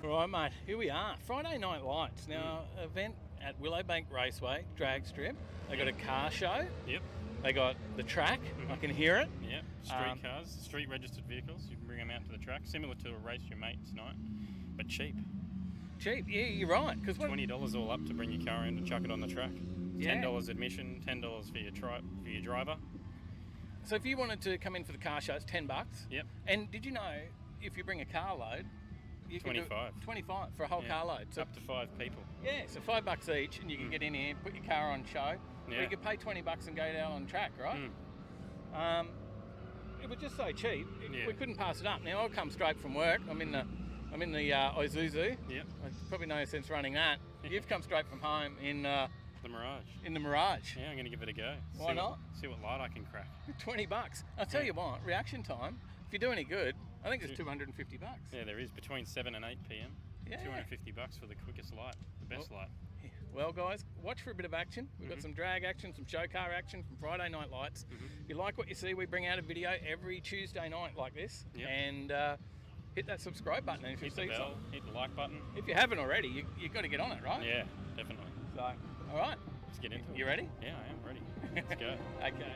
Right, mate, here we are. Friday Night Lights. Now, event at Willowbank Raceway, drag strip. They got a car show. Yep. They got the track. I can hear it. Yep. Street cars, street registered vehicles. You can bring them out to the track, similar to a race your mates night, but cheap. Cheap, yeah, you're right. Because $20 all up to bring your car in and chuck it on the track. Yeah. $10 admission, $10 for your driver. So if you wanted to come in for the car show, it's $10. Yep. And did you know if you bring a carload, you can 25. do 25 for a whole carload. So up to 5 people. yeah, so $5 each, and you can get in here, put your car on show. Yeah. Or you could pay $20 and go down on track, right? It was just so cheap. We couldn't pass it up. Now I'll come straight from work. I'm in the Isuzu. Yep. Probably no sense running that. You've come straight from home in the Mirage. In the Mirage. Yeah, I'm going to give it a go. Why not? See what light I can crack. $20. I'll tell you what. Reaction time. If you do any good, I think it's $250. Yeah, there is between 7 and 8 p.m. Yeah. $250 for the quickest light, the best light. Well, guys, watch for a bit of action. We've got some drag action, some show car action from Friday Night Lights. If you like what you see, we bring out a video every Tuesday night like this. Yep. And hit that subscribe button. And if hit the bell, hit the like button. If you haven't already, you've got to get on it, right? Yeah, definitely. So, all right. Let's get into it. You ready? Yeah, I am ready. Let's go. Okay.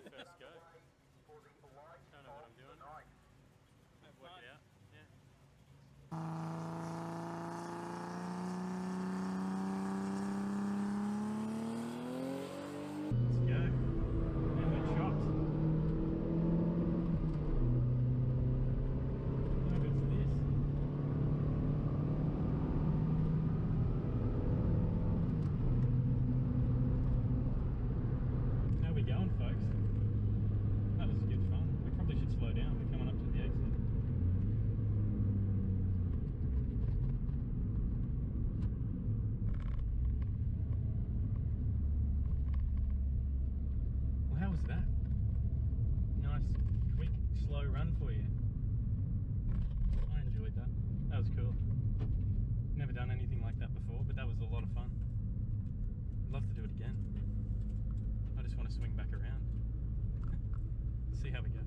First go. Don't know what I'm doing. Work it out. Let's go. And we're chopped. How good's this? How we going, folks? That was good fun. We probably should slow down. We're coming up to the exit. Well, how was that? Nice, quick, slow run for you. I enjoyed that. That was cool. Never done anything like that before, but that was a lot of fun. I'd love to do it again. I just want to swing back around. See how we go.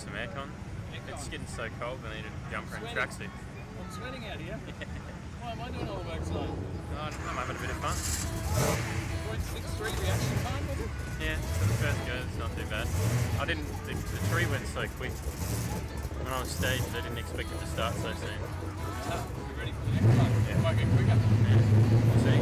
some aircon. It's getting so cold I need a jumper and Sweating. tracksuit. I'm sweating out here. Why am I doing all the work tonight? I'm having a bit of fun. 0.63 reaction time, was it? Yeah, for the first go, it's not too bad. The tree went so quick. When I was staged, I didn't expect it to start so soon. You ready for the next one? Yeah. Might get quicker. Yeah, we'll see.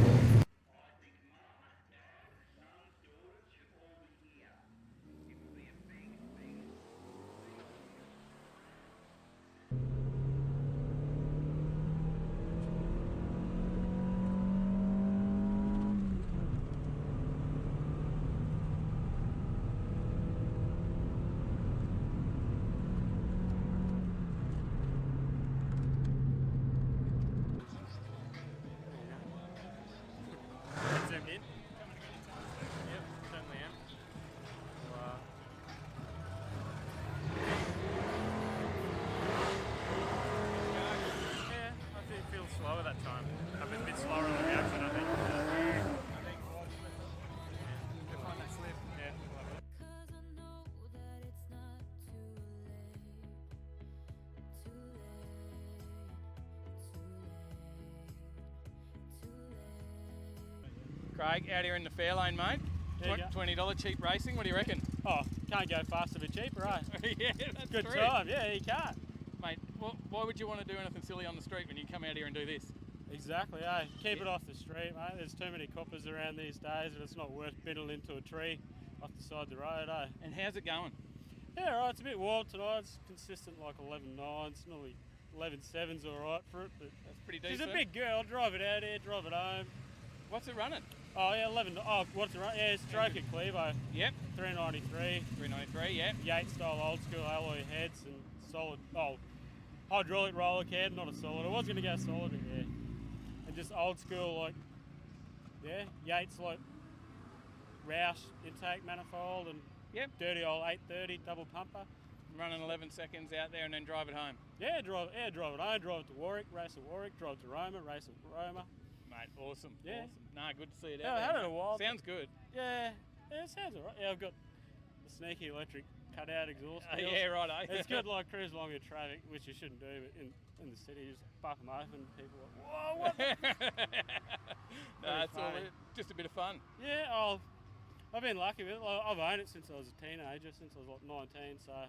Zoomed in? Yep, certainly am. Wow. Yeah, I think it feels slower that time. I've been a bit slower on the reaction, I think. Find that slip. Yeah, love it. Craig, out here in the fair lane, mate. There you go. $20 cheap racing. What do you reckon? Oh, can't go faster but cheaper, eh? Yeah, that's Good true. time, yeah, you can't. Mate, why would you want to do anything silly on the street when you come out here and do this? Exactly, eh? Keep it off the street, mate. There's too many coppers around these days and it's not worth biddling into a tree off the side of the road, eh? And how's it going? Yeah, right, it's a bit warm tonight. It's consistent like 11.9s, normally 11.7's alright for it, but That's pretty she's decent. a big girl. Drive it out here, drive it home. What's it running? Oh yeah, 11. Oh, what's it run? Yeah, stroke at Clevo, Yep, 393. 393, yep. Yates style old school alloy heads and solid, hydraulic roller cam, not a solid. I was going to go solid, but yeah. And just old school, like, yeah, Yates like Roush intake manifold and Yep. dirty old 830 double pumper. Running 11 seconds out there and then drive it home. Yeah, drive it home, drive it to Warwick, race at Warwick, drive to Roma, race at Roma. Mate, awesome. Yeah. Awesome. Nah, good to see it Yeah, out I there. had it mate. a while. Sounds good. Yeah, it sounds alright. Yeah, I've got the sneaky electric cutout exhaust. wheels. Yeah, right, eh? It's good, like cruise along in traffic, which you shouldn't do, but in the city, you just buck them open. People are like, whoa, what? Nah, it's all funny. just a bit of fun. Yeah, I've been lucky with it. Like, I've owned it since I was a teenager, since I was like 19, so I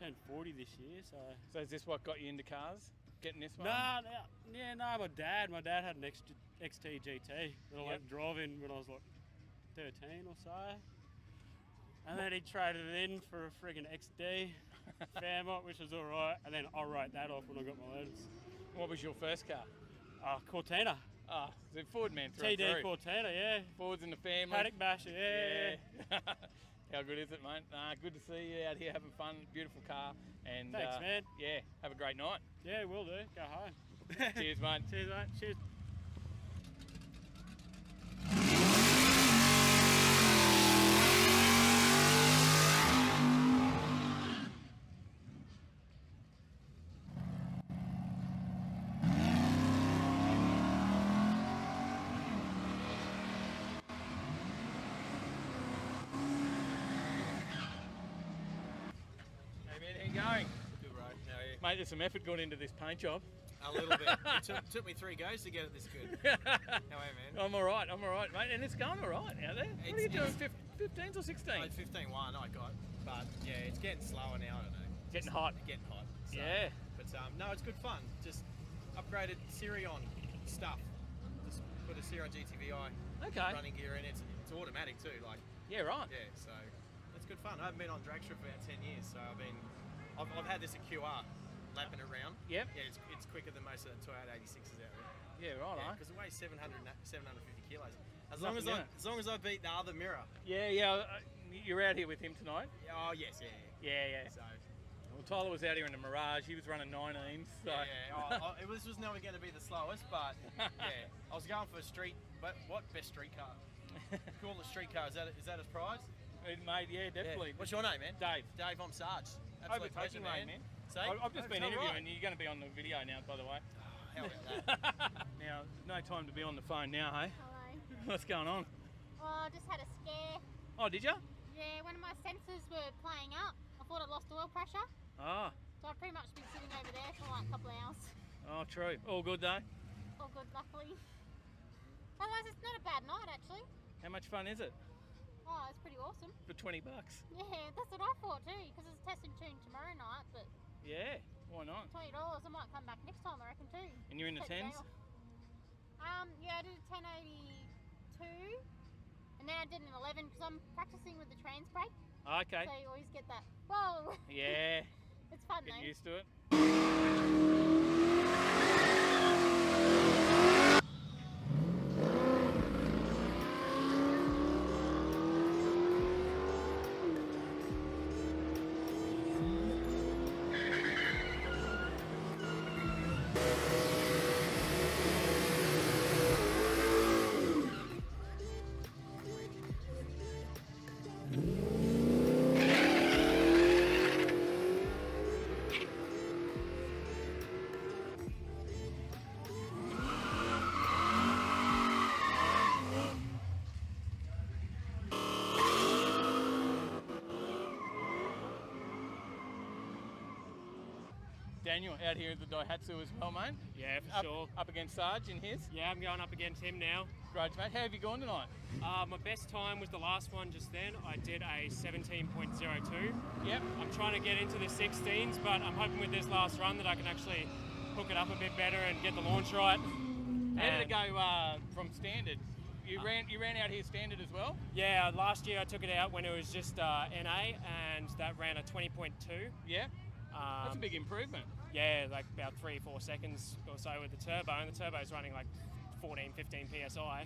turned 40 this year. So So is this what got you into cars? Getting this one? my dad had an XT GT that I Yep. like driving when I was like 13 or so. And then he traded it in for a friggin' XD Fairmont, which was alright. And then I wrote that off when I got my letters. What was your first car? Cortina. Ah, the Ford man through and TD through. Cortina, yeah. Fords in the family. Paddock basher, yeah. How good is it, mate? Nah, good to see you out here having fun. Beautiful car. And Thanks, man. Yeah, have a great night. Yeah, will do. Go home. Cheers, mate. Cheers, mate. Cheers. Hey, man, how you going? Good, right? How are you? Mate, there's some effort gone into this paint job. A little bit. It took me 3 goes to get it this good. How are you, man? I'm all right, mate. And it's going all right out there. What are you doing, 15s or 16s? Like 15.1 I got, but yeah, it's getting slower now. I don't know. Getting hot. Getting hot. So, Yeah. But no, it's good fun. Just upgraded Sirion stuff. Just put a Sirion GTVI Okay. running gear in. It's automatic too. Like Yeah, right. yeah, so it's good fun. I haven't been on drag strip for about 10 years, so I've had this at QR, lapping it around. Yep. Yeah, it's quicker than most of the Toyota 86s out there. Yeah, right, Yeah, eh? because it weighs 750 kilos. As Nothing, innit? long as I beat the other mirror. Yeah. You're out here with him tonight? Oh yes, yeah. Yeah. So Well, Tyler was out here in the Mirage. He was running 19s. So. yeah. This was never going to be the slowest, but yeah, I was going for a street. But what best street car? Call the street car. Is that his prize? Mate, yeah, definitely. Yeah. What's your name, man? Dave. Dave, I'm Sarge. Absolute pleasure, Overtaking Lane, man. See? I've just been All right. interviewing. You're going to be on the video now, by the way. How about that? Now, no time to be on the phone now, hey? Hello. What's going on? Oh, I just had a scare. Oh, did you? Yeah, one of my sensors were playing up. I thought I'd lost oil pressure. Ah. So I've pretty much been sitting over there for like a couple of hours. Oh, true. All good though? All good, luckily. Otherwise, it's not a bad night, actually. How much fun is it? Oh, it's pretty awesome. For $20? Yeah, that's what I thought too, because it's test and tune tomorrow night, but Yeah, why not? $20, I might come back next time, I reckon too. And you're in the Take 10s? day off. Yeah, I did a 1082, and then I did an 11 because I'm practicing with the trans brake. Okay. So you always get that. Whoa! Yeah. It's fun Get though. used to it. Daniel out here at the Daihatsu as well, mate. Yeah, for sure. Up against Sarge in his. Yeah, I'm going up against him now. Great, mate. How have you gone tonight? My best time was the last one just then. I did a 17.02. Yep. I'm trying to get into the 16s, but I'm hoping with this last run that I can actually hook it up a bit better and get the launch right. How did it go from standard? You ran out here standard as well? Yeah, last year I took it out when it was just NA, and that ran a 20.2. Yeah. That's a big improvement. Yeah, like about 3 or 4 seconds or so with the turbo, and the turbo's running like 14, 15 PSI.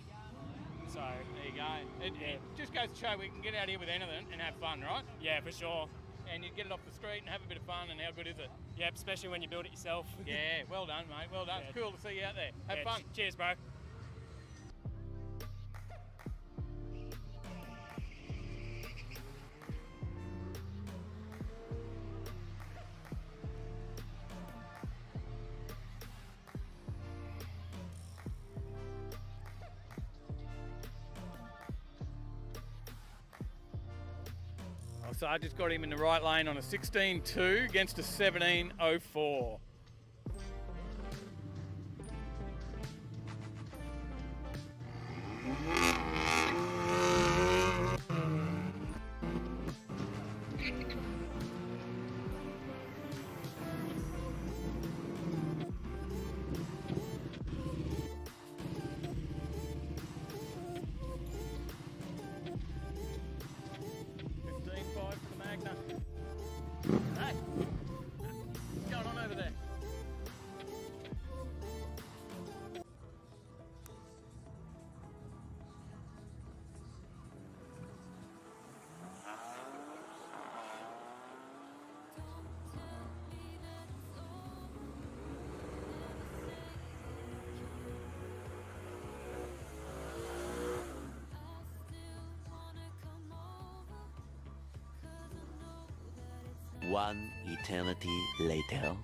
So there you go. It just goes to show we can get out here with anything and have fun, right? Yeah, for sure. And you get it off the street and have a bit of fun, and how good is it? Yep, especially when you build it yourself. Yeah, well done, mate. Well done. Yeah. It's cool to see you out there. Have fun. Cheers, bro. So I just got him in the right lane on a 16.2 against a 17.04. Hey, what's going on over there? One eternity later.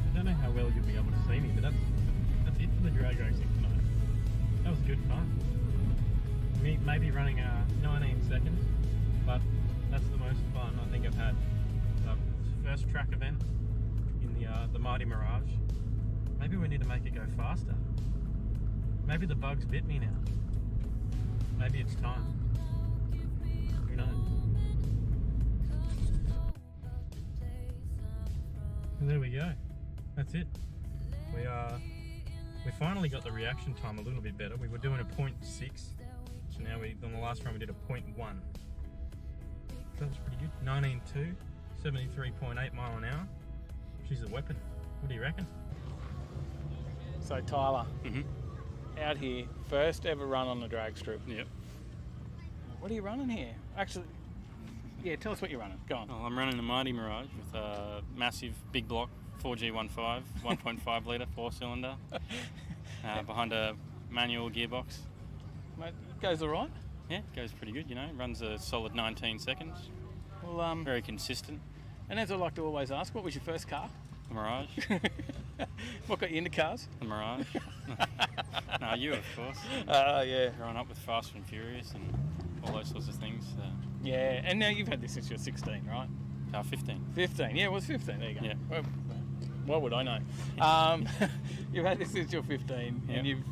I don't know how well you'll be able to see me, but that's it for the drag racing tonight. That was good fun. Maybe running 19 seconds, but that's the most fun I think I've had. First track event in the Mighty Mirage. Maybe we need to make it go faster. Maybe the bugs bit me now. Maybe it's time. Who knows? And there we go. That's it. We finally got the reaction time a little bit better. We were doing a 0.6, so now on the last run we did a 0.1. That was pretty good. 19.2, 73.8 mile an hour. She's a weapon. What do you reckon? So Tyler, out here, first ever run on the drag strip. Yep. What are you running here? Actually, Yeah, tell us what you're running. Go on. Well, I'm running a Mighty Mirage with a massive big block 4G15, 1.5 litre 4-cylinder behind a manual gearbox. Mate, goes all right. Yeah, goes pretty good, you know. Runs a solid 19 seconds. Well, Very consistent. and as I like to always ask, what was your first car? The Mirage. What got you into cars? The Mirage. No, you, of course. Yeah. Growing up with Fast and Furious and all those sorts of things. Yeah, and now you've had this since you're 16, right? 15. 15, yeah, it was 15, there you go. Yeah. Well, what would I know? You've had this since you're 15, Yeah. and you've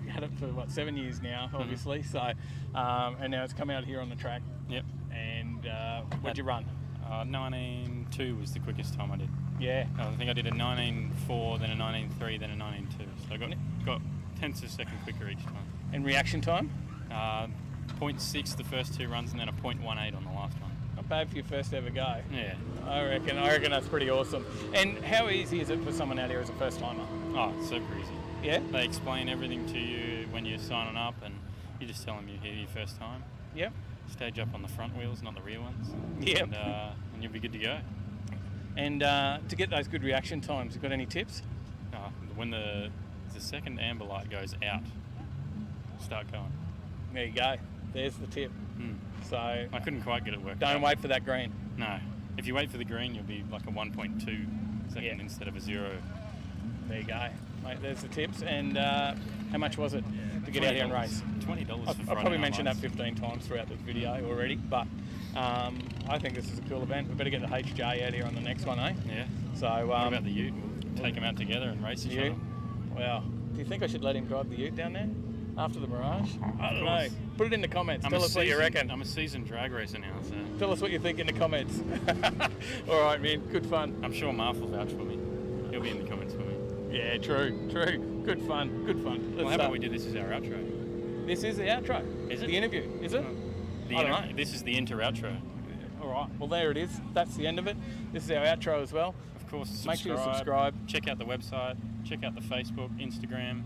had it for, 7 years now, obviously, so, and now it's come out here on the track, Yep. and what'd you run? 19.2 was the quickest time I did. Yeah. I think I did a 19.4, then a 19.3, then a 19.2. So I got tenths of a second quicker each time. And reaction time? 0.6 the first 2 runs, and then a 0.18 on the last one. Not bad for your first ever go. Yeah. I reckon that's pretty awesome. And how easy is it for someone out here as a first timer? Oh, it's super easy. Yeah? They explain everything to you when you're signing up, and you just tell them you're here your first time. Yep. Stage up on the front wheels, not the rear ones. Yep. And you'll be good to go. And to get those good reaction times, you got any tips? When the second amber light goes out, start going. There you go. There's the tip. So I couldn't quite get it worked don't out. wait for that green. No. If you wait for the green, you'll be like a 1.2 second Yeah. instead of a 0. There you go. Mate, there's the tips. And how much was it to get out here and race? $20 for I've Friday probably night mentioned that lights. 15 times throughout this video already, but I think this is a cool event. We better get the HJ out here on the next one, eh? Yeah. So What about the Ute? We'll take them out together and race each Ute? other. Wow. Do you think I should let him drive the Ute down there after the Mirage? I don't know. course. Put it in the comments. I'm Tell a us what you seasoned- reckon. I'm a seasoned drag racer now, so Tell us what you think in the comments. All right, man. Good fun. I'm sure Marv will vouch for me. He'll be in the comments for me. Yeah, true. Good fun. Well, how about we do this as our outro? This is the outro. Is it? The interview, is it? I don't know. This is the inter-outro. All right. Well, there it is. That's the end of it. This is our outro as well. Of course, Make sure you subscribe. Check out the website. Check out the Facebook, Instagram.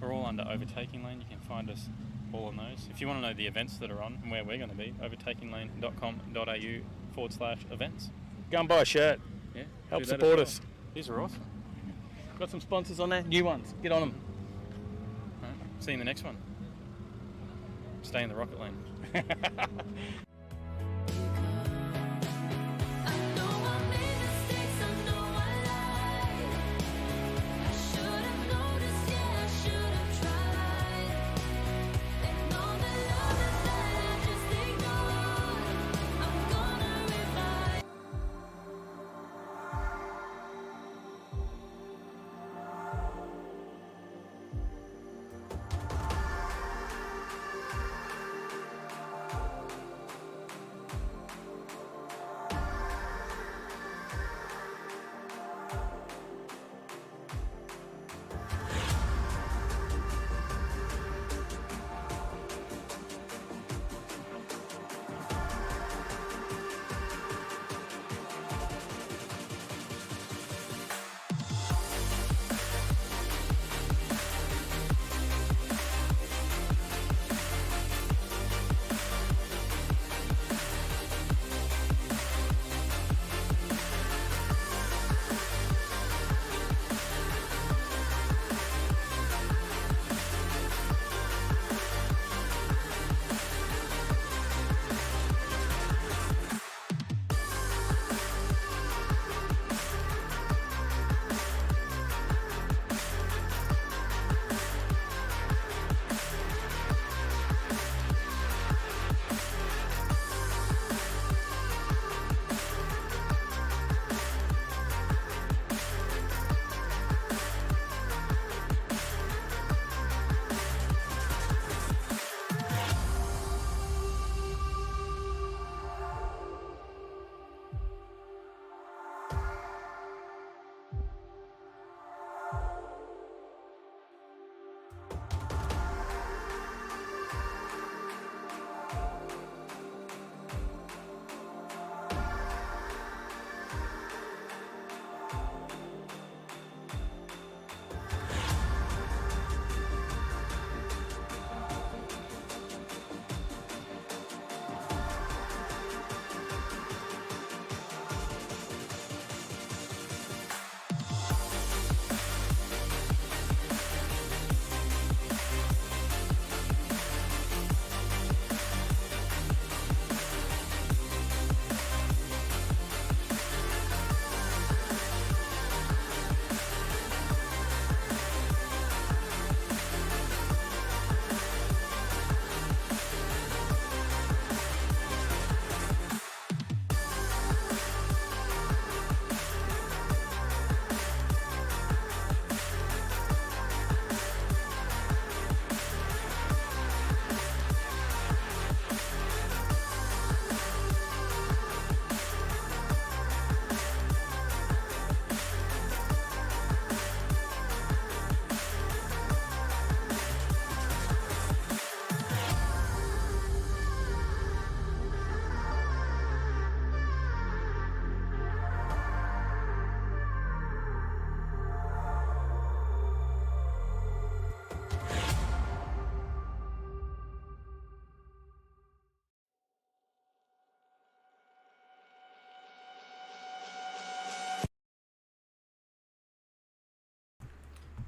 We're all under Overtaking Lane. You can find us all on those. If you want to know the events that are on and where we're going to be, overtakinglane.com.au/events. Go and buy a shirt. Yeah. Help do that as support well. us. These are awesome. Got some sponsors on there. New ones. Get on them. All right. See you in the next one. Stay in the rocket lane.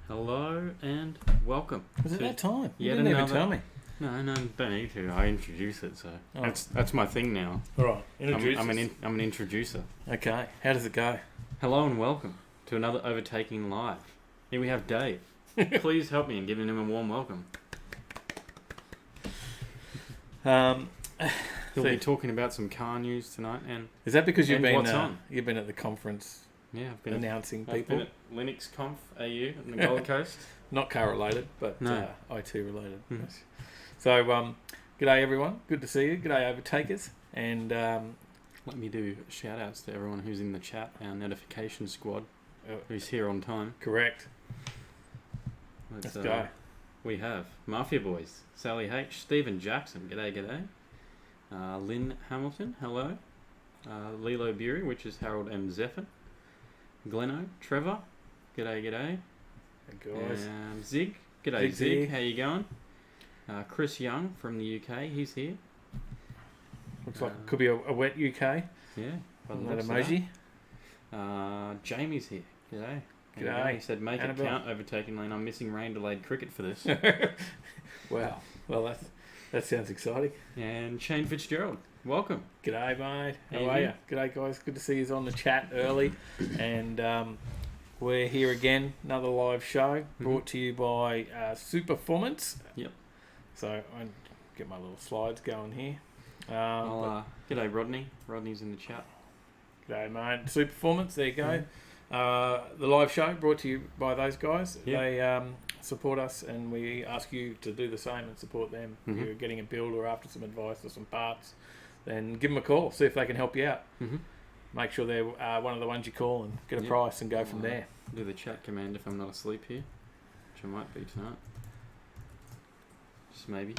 Hello and welcome. Was it to that time? You yet didn't even another- tell me. No, don't need to. I introduce it, so Oh. that's my thing now. All right, introduce I'm us. an introducer. Okay, how does it go? Hello and welcome to another Overtaking Live. Here we have Dave. Please help me in giving him a warm welcome. He'll So- be talking about some car news tonight, and Is that because And what's on? you've been at the conference yeah, I've been announcing I've people? been at Linux Conf AU on the Gold Coast. Not car related, but No. IT related. Mhm. Yes. So, g'day everyone. Good to see you. G'day Overtakers. And Let me do shout outs to everyone who's in the chat, our notification squad, who's here on time. correct. Let's go. We have Mafia Boys, Sally H, Stephen Jackson, g'day. Lynn Hamilton, hello. Lilo Bury, which is Harold M. Zephyr. Gleno, Trevor, g'day. Guys. Zig, g'day Zig. Zig, how you going? Chris Young from the UK, he's here. Looks like it could be a wet UK. Yeah, by the That looks of emoji. Jamie's here, g'day. How you G'day. going? He said, make Annabelle. it count, Overtaking Lane. I'm missing rain-delayed cricket for this. Wow. Well, that sounds exciting. And Shane Fitzgerald, welcome. G'day, mate. How How you are you? been? G'day, guys. Good to see you on the chat early. And we're here again. Another live show brought to you by Superformance. Yep. So I get my little slides going here. G'day Rodney. Rodney's in the chat. G'day, mate. Superformance. There you go. The live show brought to you by those guys. Yep. They support us, and we ask you to do the same and support them. If Mhm. you're getting a build or after some advice or some parts, then give them a call. See if they can help you out. Mm-hmm. Make sure they're one of the ones you call and get a Yep. price and go from Alright. there. Do the chat command if I'm not asleep here, which I might be tonight. Just maybe.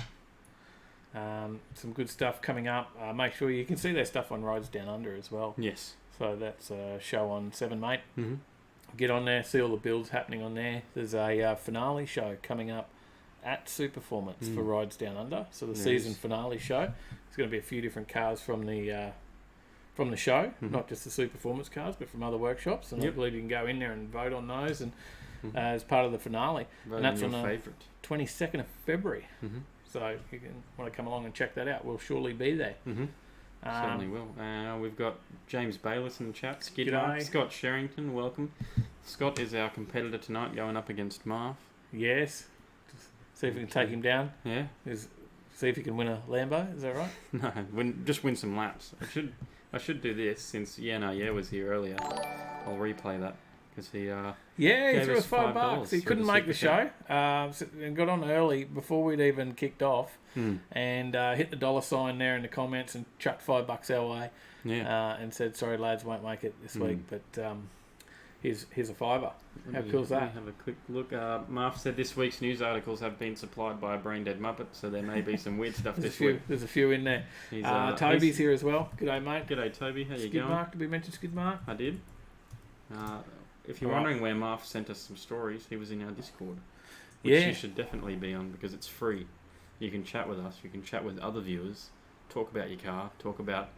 Some good stuff coming up. Make sure you can see their stuff on Roads Down Under as well. Yes. So that's a show on 7 Mate. Mm-hmm. Get on there, see all the builds happening on there. There's a finale show coming up at Superformance for Rides Down Under. So the There season is. finale show. There's going to be a few different cars from the show, not just the Superformance cars, but from other workshops. And I Yep. believe you can go in there and vote on those, and Mhm. as part of the finale, Vote and that's on on your the favourite. 22nd of February. Mm-hmm. So if you can want to come along and check that out, we'll surely be there. Mm-hmm. Certainly will. We've got James Bayliss in the chat. Skid G'day. Mark. Scott Sherrington, welcome. Scott is our competitor tonight, going up against Marv. Yes. See if we can take him down. Yeah. See if he can win a Lambo. Is that right? No, just win some laps. I should do this since was here earlier. I'll replay that because he Yeah, he Gave threw us us $5. $5 He for couldn't the make the super show, and got on early before we'd even kicked off, Hmm. and hit the dollar sign there in the comments and chucked $5 our way, and said, "Sorry, lads, won't make it this week, but here's a $5." How cool is Let that? me have a quick look. Marv said this week's news articles have been supplied by a brain dead muppet, so there may be some weird stuff this week. There's a few in there. He's, Toby's he's- here as well. G'day, mate. G'day Toby, how you Skid going? Mark, did we mention Skid Mark? I did. If you're Alright. wondering where Marv sent us some stories, he was in our Discord, which Yeah. you should definitely be on because it's free. You can chat with us, you can chat with other viewers, talk about your car, talk about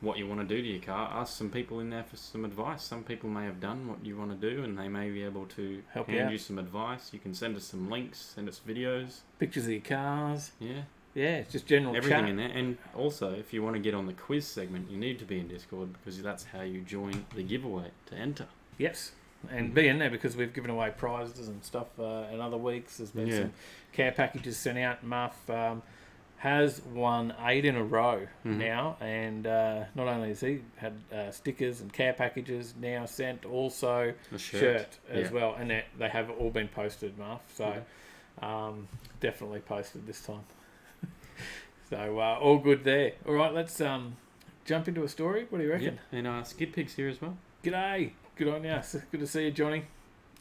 what you want to do to your car, ask some people in there for some advice. Some people may have done what you want to do and they may be able to Help you hand out. you some advice. You can send us some links, send us videos. Pictures of your cars. Yeah, Yeah, it's just general everything chat. in there. And also, if you want to get on the quiz segment, you need to be in Discord because that's how you join the giveaway to enter. Yes, and be in there because we've given away prizes and stuff in other weeks. There's been some care packages sent out. Muff has won 8 in a row now, and not only has he had stickers and care packages now sent, also The shirt as yeah. well, and they have all been posted, Muff. So definitely posted this time. So all good there. All right, let's jump into a story. What do you reckon? Yeah. And Skid Pig's here as well. G'day. Good on you. Good to see you, Johnny.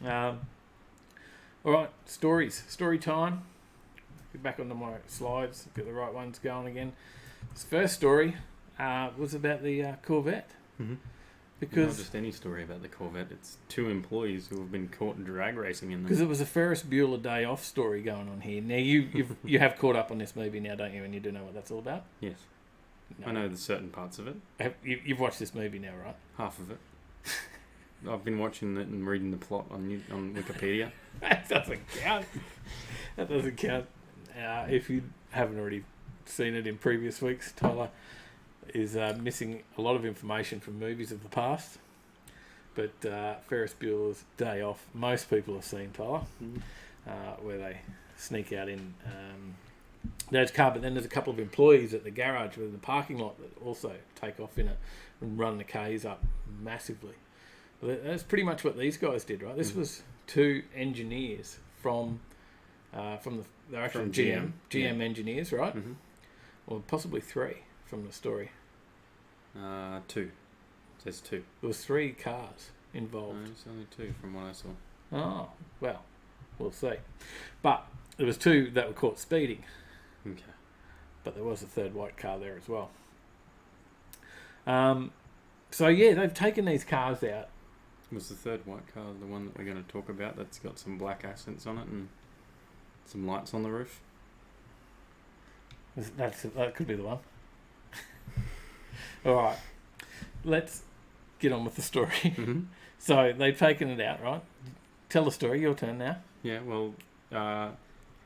All right, stories. Story time. Get back onto my slides. Get the right ones going again. This first story was about the Corvette. Mm-hmm. Because Not just any story about the Corvette. It's 2 employees who have been caught in drag racing in them. because it was a Ferris Bueller day off story going on here. Now you have caught up on this movie now, don't you? And you do know what that's all about. Yes. No. I know the certain parts of it. You've watched this movie now, right? Half of it. I've been watching it and reading the plot on Wikipedia. That doesn't count. That doesn't count. If you haven't already seen it in previous weeks, Tyler is missing a lot of information from movies of the past. But Ferris Bueller's Day Off, most people have seen, Tyler, where they sneak out in Dad's car. But then there's a couple of employees at the garage within the parking lot that also take off in it and run the Ks up massively. That's pretty much what these guys did, right? This was two engineers from they're actually GM engineers, right? Mm-hmm. Well, possibly three from the story. Two. It says two. There was 3 cars involved. No, it's only 2 from what I saw. Oh, well, we'll see. But there was 2 that were caught speeding. Okay. But there was a third white car there as well. So yeah, they've taken these cars out. Was the third white car the one that we're going to talk about that's got some black accents on it and some lights on the roof? That could be the one. All right. Let's get on with the story. Mm-hmm. So they've taken it out, right? Tell the story. Your turn now. Yeah, well,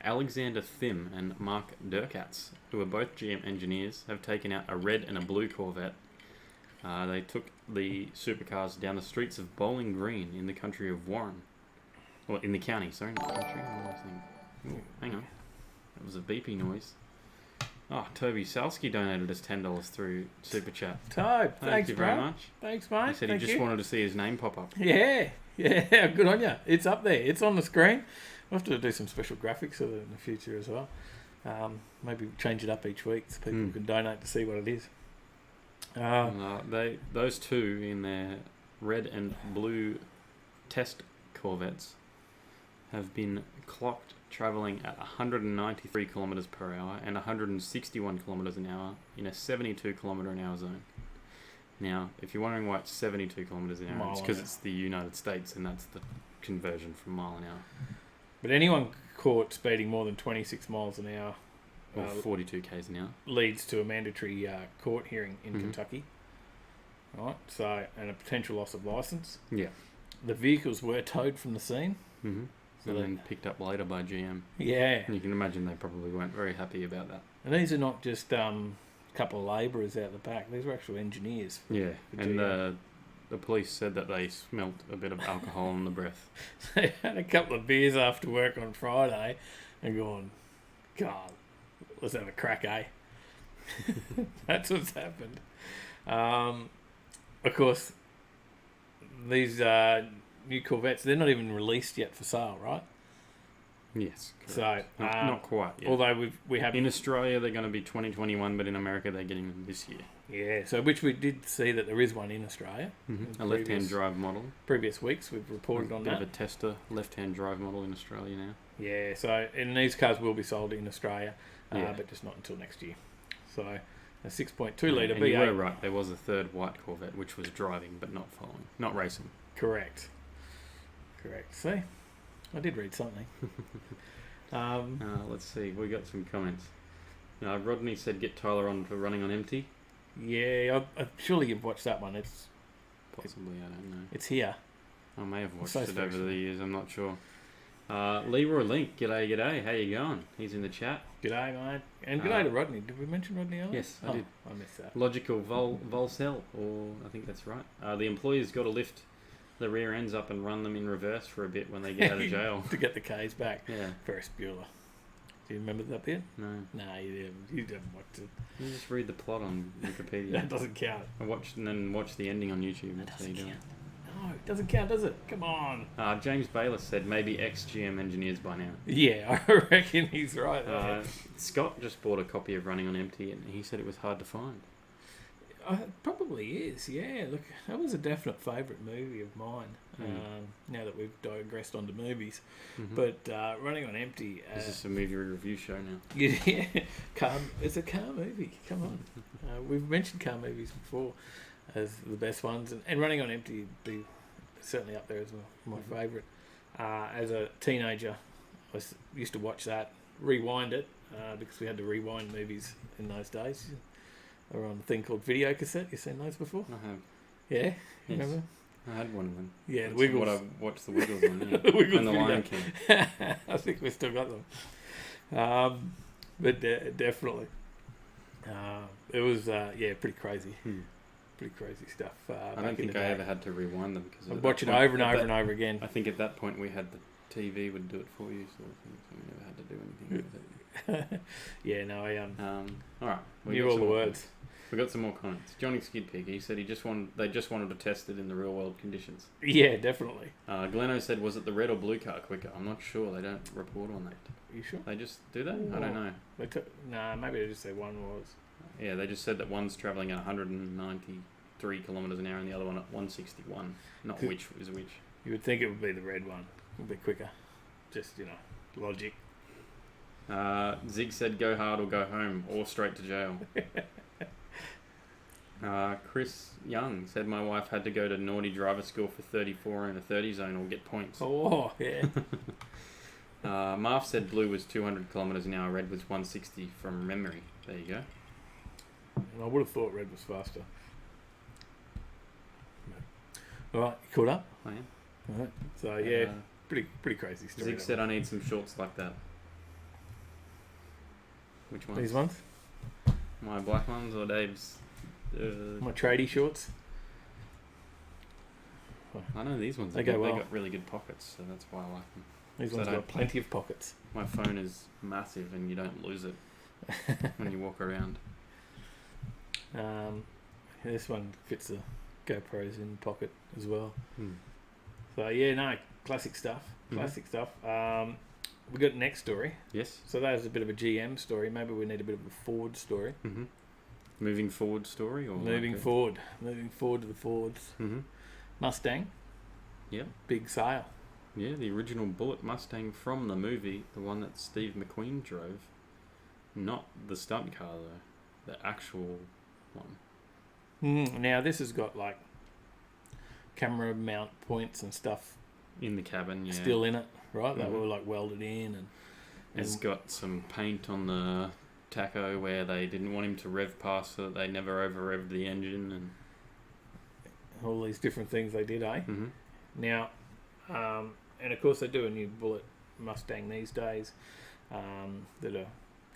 Alexander Thim and Mark Derkatz, who are both GM engineers, have taken out a red and a blue Corvette. They took the supercars down the streets of Bowling Green in the country of Warren. Well, in the county, sorry, not country. Ooh, hang on. That was a beepy noise. Oh, Toby Salsky donated us $10 through Super Chat. Tobe, Thank you very much. Thanks, mate. He said Thank he just you. wanted to see his name pop up. Yeah, good on you. It's up there. It's on the screen. We'll have to do some special graphics of it in the future as well. Maybe change it up each week so people can donate to see what it is. Those two in their red and blue test Corvettes have been clocked travelling at 193 kilometres per hour and 161 kilometres an hour in a 72 kilometre an hour zone. Now, if you're wondering why it's 72 kilometres an hour, it's because it's the United States and that's the conversion from mile an hour. But anyone caught speeding more than 26 miles an hour or 42 k's an hour leads to a mandatory court hearing in Kentucky. Right, so, and a potential loss of licence. Yeah. The vehicles were towed from the scene. Mm-hmm. So and then picked up later by GM. Yeah. And you can imagine they probably weren't very happy about that. And these are not just a couple of labourers out the back. These were actual engineers. Yeah, and the police said that they smelt a bit of alcohol on the breath. They had a couple of beers after work on Friday and going, God, let's have a crack, eh? That's what's happened. Of course, these new Corvettes, they're not even released yet for sale, right? Yes, correct. So not quite yet. Although we have in Australia they're going to be 2021, but in America they're getting them this year. Yeah, so which we did see that there is one in Australia. Mm-hmm. A left-hand drive model. Previous weeks we've reported on that. A bit of a tester left-hand drive model in Australia now. Yeah, so and these cars will be sold in Australia, but just not until next year. So a 6.2 litre V8. You were right. There was a third white Corvette which was driving but not following, not racing. Correct. See, I did read something. Let's see. We got some comments. Rodney said, "Get Tyler on for running on empty." Yeah, surely you've watched that one. It's possibly, I don't know. It's here. I may have watched it over the years. I'm not sure. Leroy Link, g'day. How you going? He's in the chat. G'day, mate. And g'day to Rodney. Did we mention Rodney earlier? Yes, I did. I missed that. Logical Volcel, or I think that's right. The employee's got to lift the rear ends up and run them in reverse for a bit when they get out of jail. To get the K's back. Yeah. Ferris Bueller. Do you remember that bit? No. No, you didn't watch it. You just read the plot on Wikipedia. That doesn't count. I watched and then watch the ending on YouTube. That doesn't count. No, it doesn't count, does it? Come on. James Bayless said maybe ex-GM engineers by now. Yeah, I reckon he's right there. Scott just bought a copy of Running on Empty and he said it was hard to find. It probably is, yeah. Look, that was a definite favourite movie of mine. Now that we've digressed onto movies, but Running on Empty. This is a movie review show now. Yeah, it's a car movie. Come on, we've mentioned car movies before as the best ones, and Running on Empty would be certainly up there as my favourite. As a teenager, I used to watch that, rewind it because we had to rewind movies in those days. Or on a thing called video cassette. You seen those before? I have. Yeah? Yes. Remember? I had one of them. Yeah, That's the Wiggles. what I watched the Wiggles on, yeah. The Wiggles and the video. Lion King. I think we still got them. But definitely. It was, pretty crazy. Pretty crazy stuff. I don't think I ever had to rewind them. Because I'd watch it over and over and over again. I think at that point we had the TV would do it for you, sort of thing, so we never had to do anything with it. Yeah, no, I all right. knew all the words. We got some more comments. Johnny Skid Pig, he said they just wanted to test it in the real world conditions. Yeah, definitely. Gleno said, was it the red or blue car quicker? I'm not sure. They don't report on that. Are you sure? They just do that? I don't know. Maybe they just say one was. Yeah, they just said that one's travelling at 193 kilometres an hour and the other one at 161. Not which is which. You would think it would be the red one. It would be quicker. Just, logic. Zig said, go hard or go home, or straight to jail. Chris Young said, my wife had to go to naughty driver school for 34 in a 30 zone or get points. Oh, yeah. Marv said blue was 200 kilometres an hour, red was 160 from memory. There you go. And I would have thought red was faster. All right, you caught up? I am. All right. So, yeah, pretty crazy story. Zig said, I need some shorts like that. Which ones? These ones? My black ones or Dave's? My tradie shorts? I know these ones. They go well. They got really good pockets, so that's why I like them. These So ones got plenty of pockets. My phone is massive and you don't lose it when you walk around. This one fits the GoPros in the pocket as well. Hmm. So yeah, no, classic stuff. Classic stuff. We got the next story. Yes. So that was a bit of a GM story. Maybe we need a bit of a Ford story. Mm-hmm. Moving forward story or Moving forward to the Fords. Mm-hmm. Mustang. Yep. Big sale. Yeah, the original Bullet Mustang from the movie, the one that Steve McQueen drove. Not the stunt car though, the actual one. Now this has got like camera mount points and stuff in the cabin, yeah. Still in it, right? That were like welded in, and it's got some paint on the tacho where they didn't want him to rev past, so that they never over revved the engine, and all these different things they did, eh? Mm-hmm. Now, and of course they do a new Bullet Mustang these days that are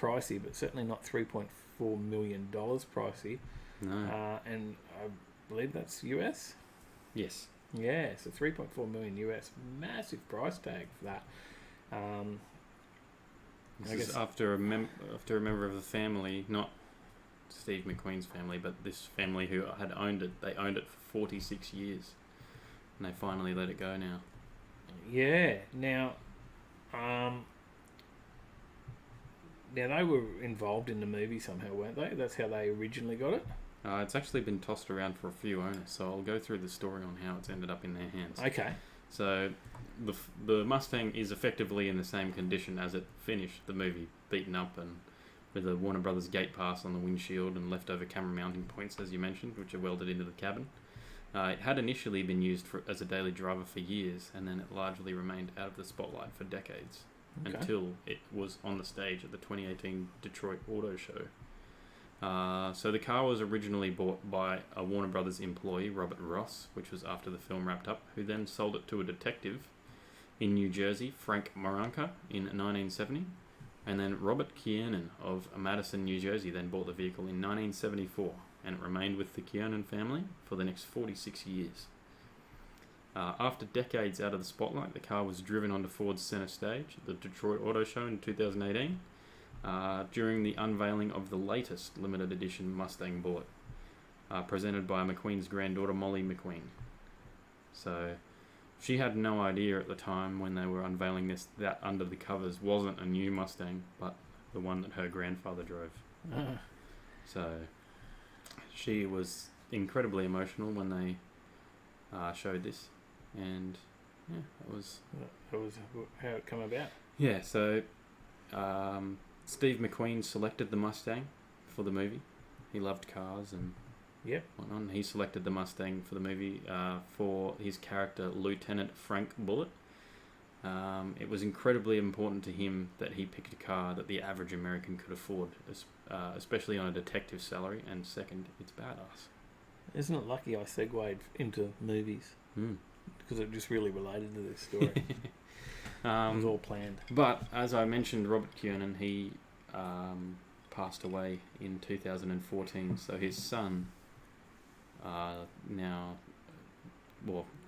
pricey, but certainly not $3.4 million pricey. No. And I believe that's US. Yes. Yeah, so $3.4 million US, massive price tag for that. This is after a member of the family, not Steve McQueen's family, but this family who had owned it. They owned it for 46 years, and they finally let it go now. Yeah. Now, they were involved in the movie somehow, weren't they? That's how they originally got it. It's actually been tossed around for a few owners, so I'll go through the story on how it's ended up in their hands. Okay. So, the Mustang is effectively in the same condition as it finished the movie, beaten up and with a Warner Brothers gate pass on the windshield and leftover camera mounting points, as you mentioned, which are welded into the cabin. It had initially been used as a daily driver for years, and then it largely remained out of the spotlight for decades, until it was on the stage at the 2018 Detroit Auto Show. So the car was originally bought by a Warner Brothers employee, Robert Ross, which was after the film wrapped up, who then sold it to a detective in New Jersey, Frank Maranka, in 1970. And then Robert Kiernan of Madison, New Jersey, then bought the vehicle in 1974, and it remained with the Kiernan family for the next 46 years. After decades out of the spotlight, the car was driven onto Ford's center stage at the Detroit Auto Show in 2018, during the unveiling of the latest limited edition Mustang Bullet, presented by McQueen's granddaughter Molly McQueen. So she had no idea at the time when they were unveiling this that under the covers wasn't a new Mustang, but the one that her grandfather drove. So she was incredibly emotional when they showed this, and yeah, that was how it came about. Yeah, so Steve McQueen selected the Mustang for the movie. He loved cars and whatnot. He selected the Mustang for the movie for his character Lieutenant Frank Bullitt. It was incredibly important to him that he picked a car that the average American could afford, especially on a detective salary, and second, it's badass. Isn't it lucky I segued into movies? because it just really related to this story. It was all planned. But as I mentioned, Robert Kiernan, he passed away in 2014. So his son,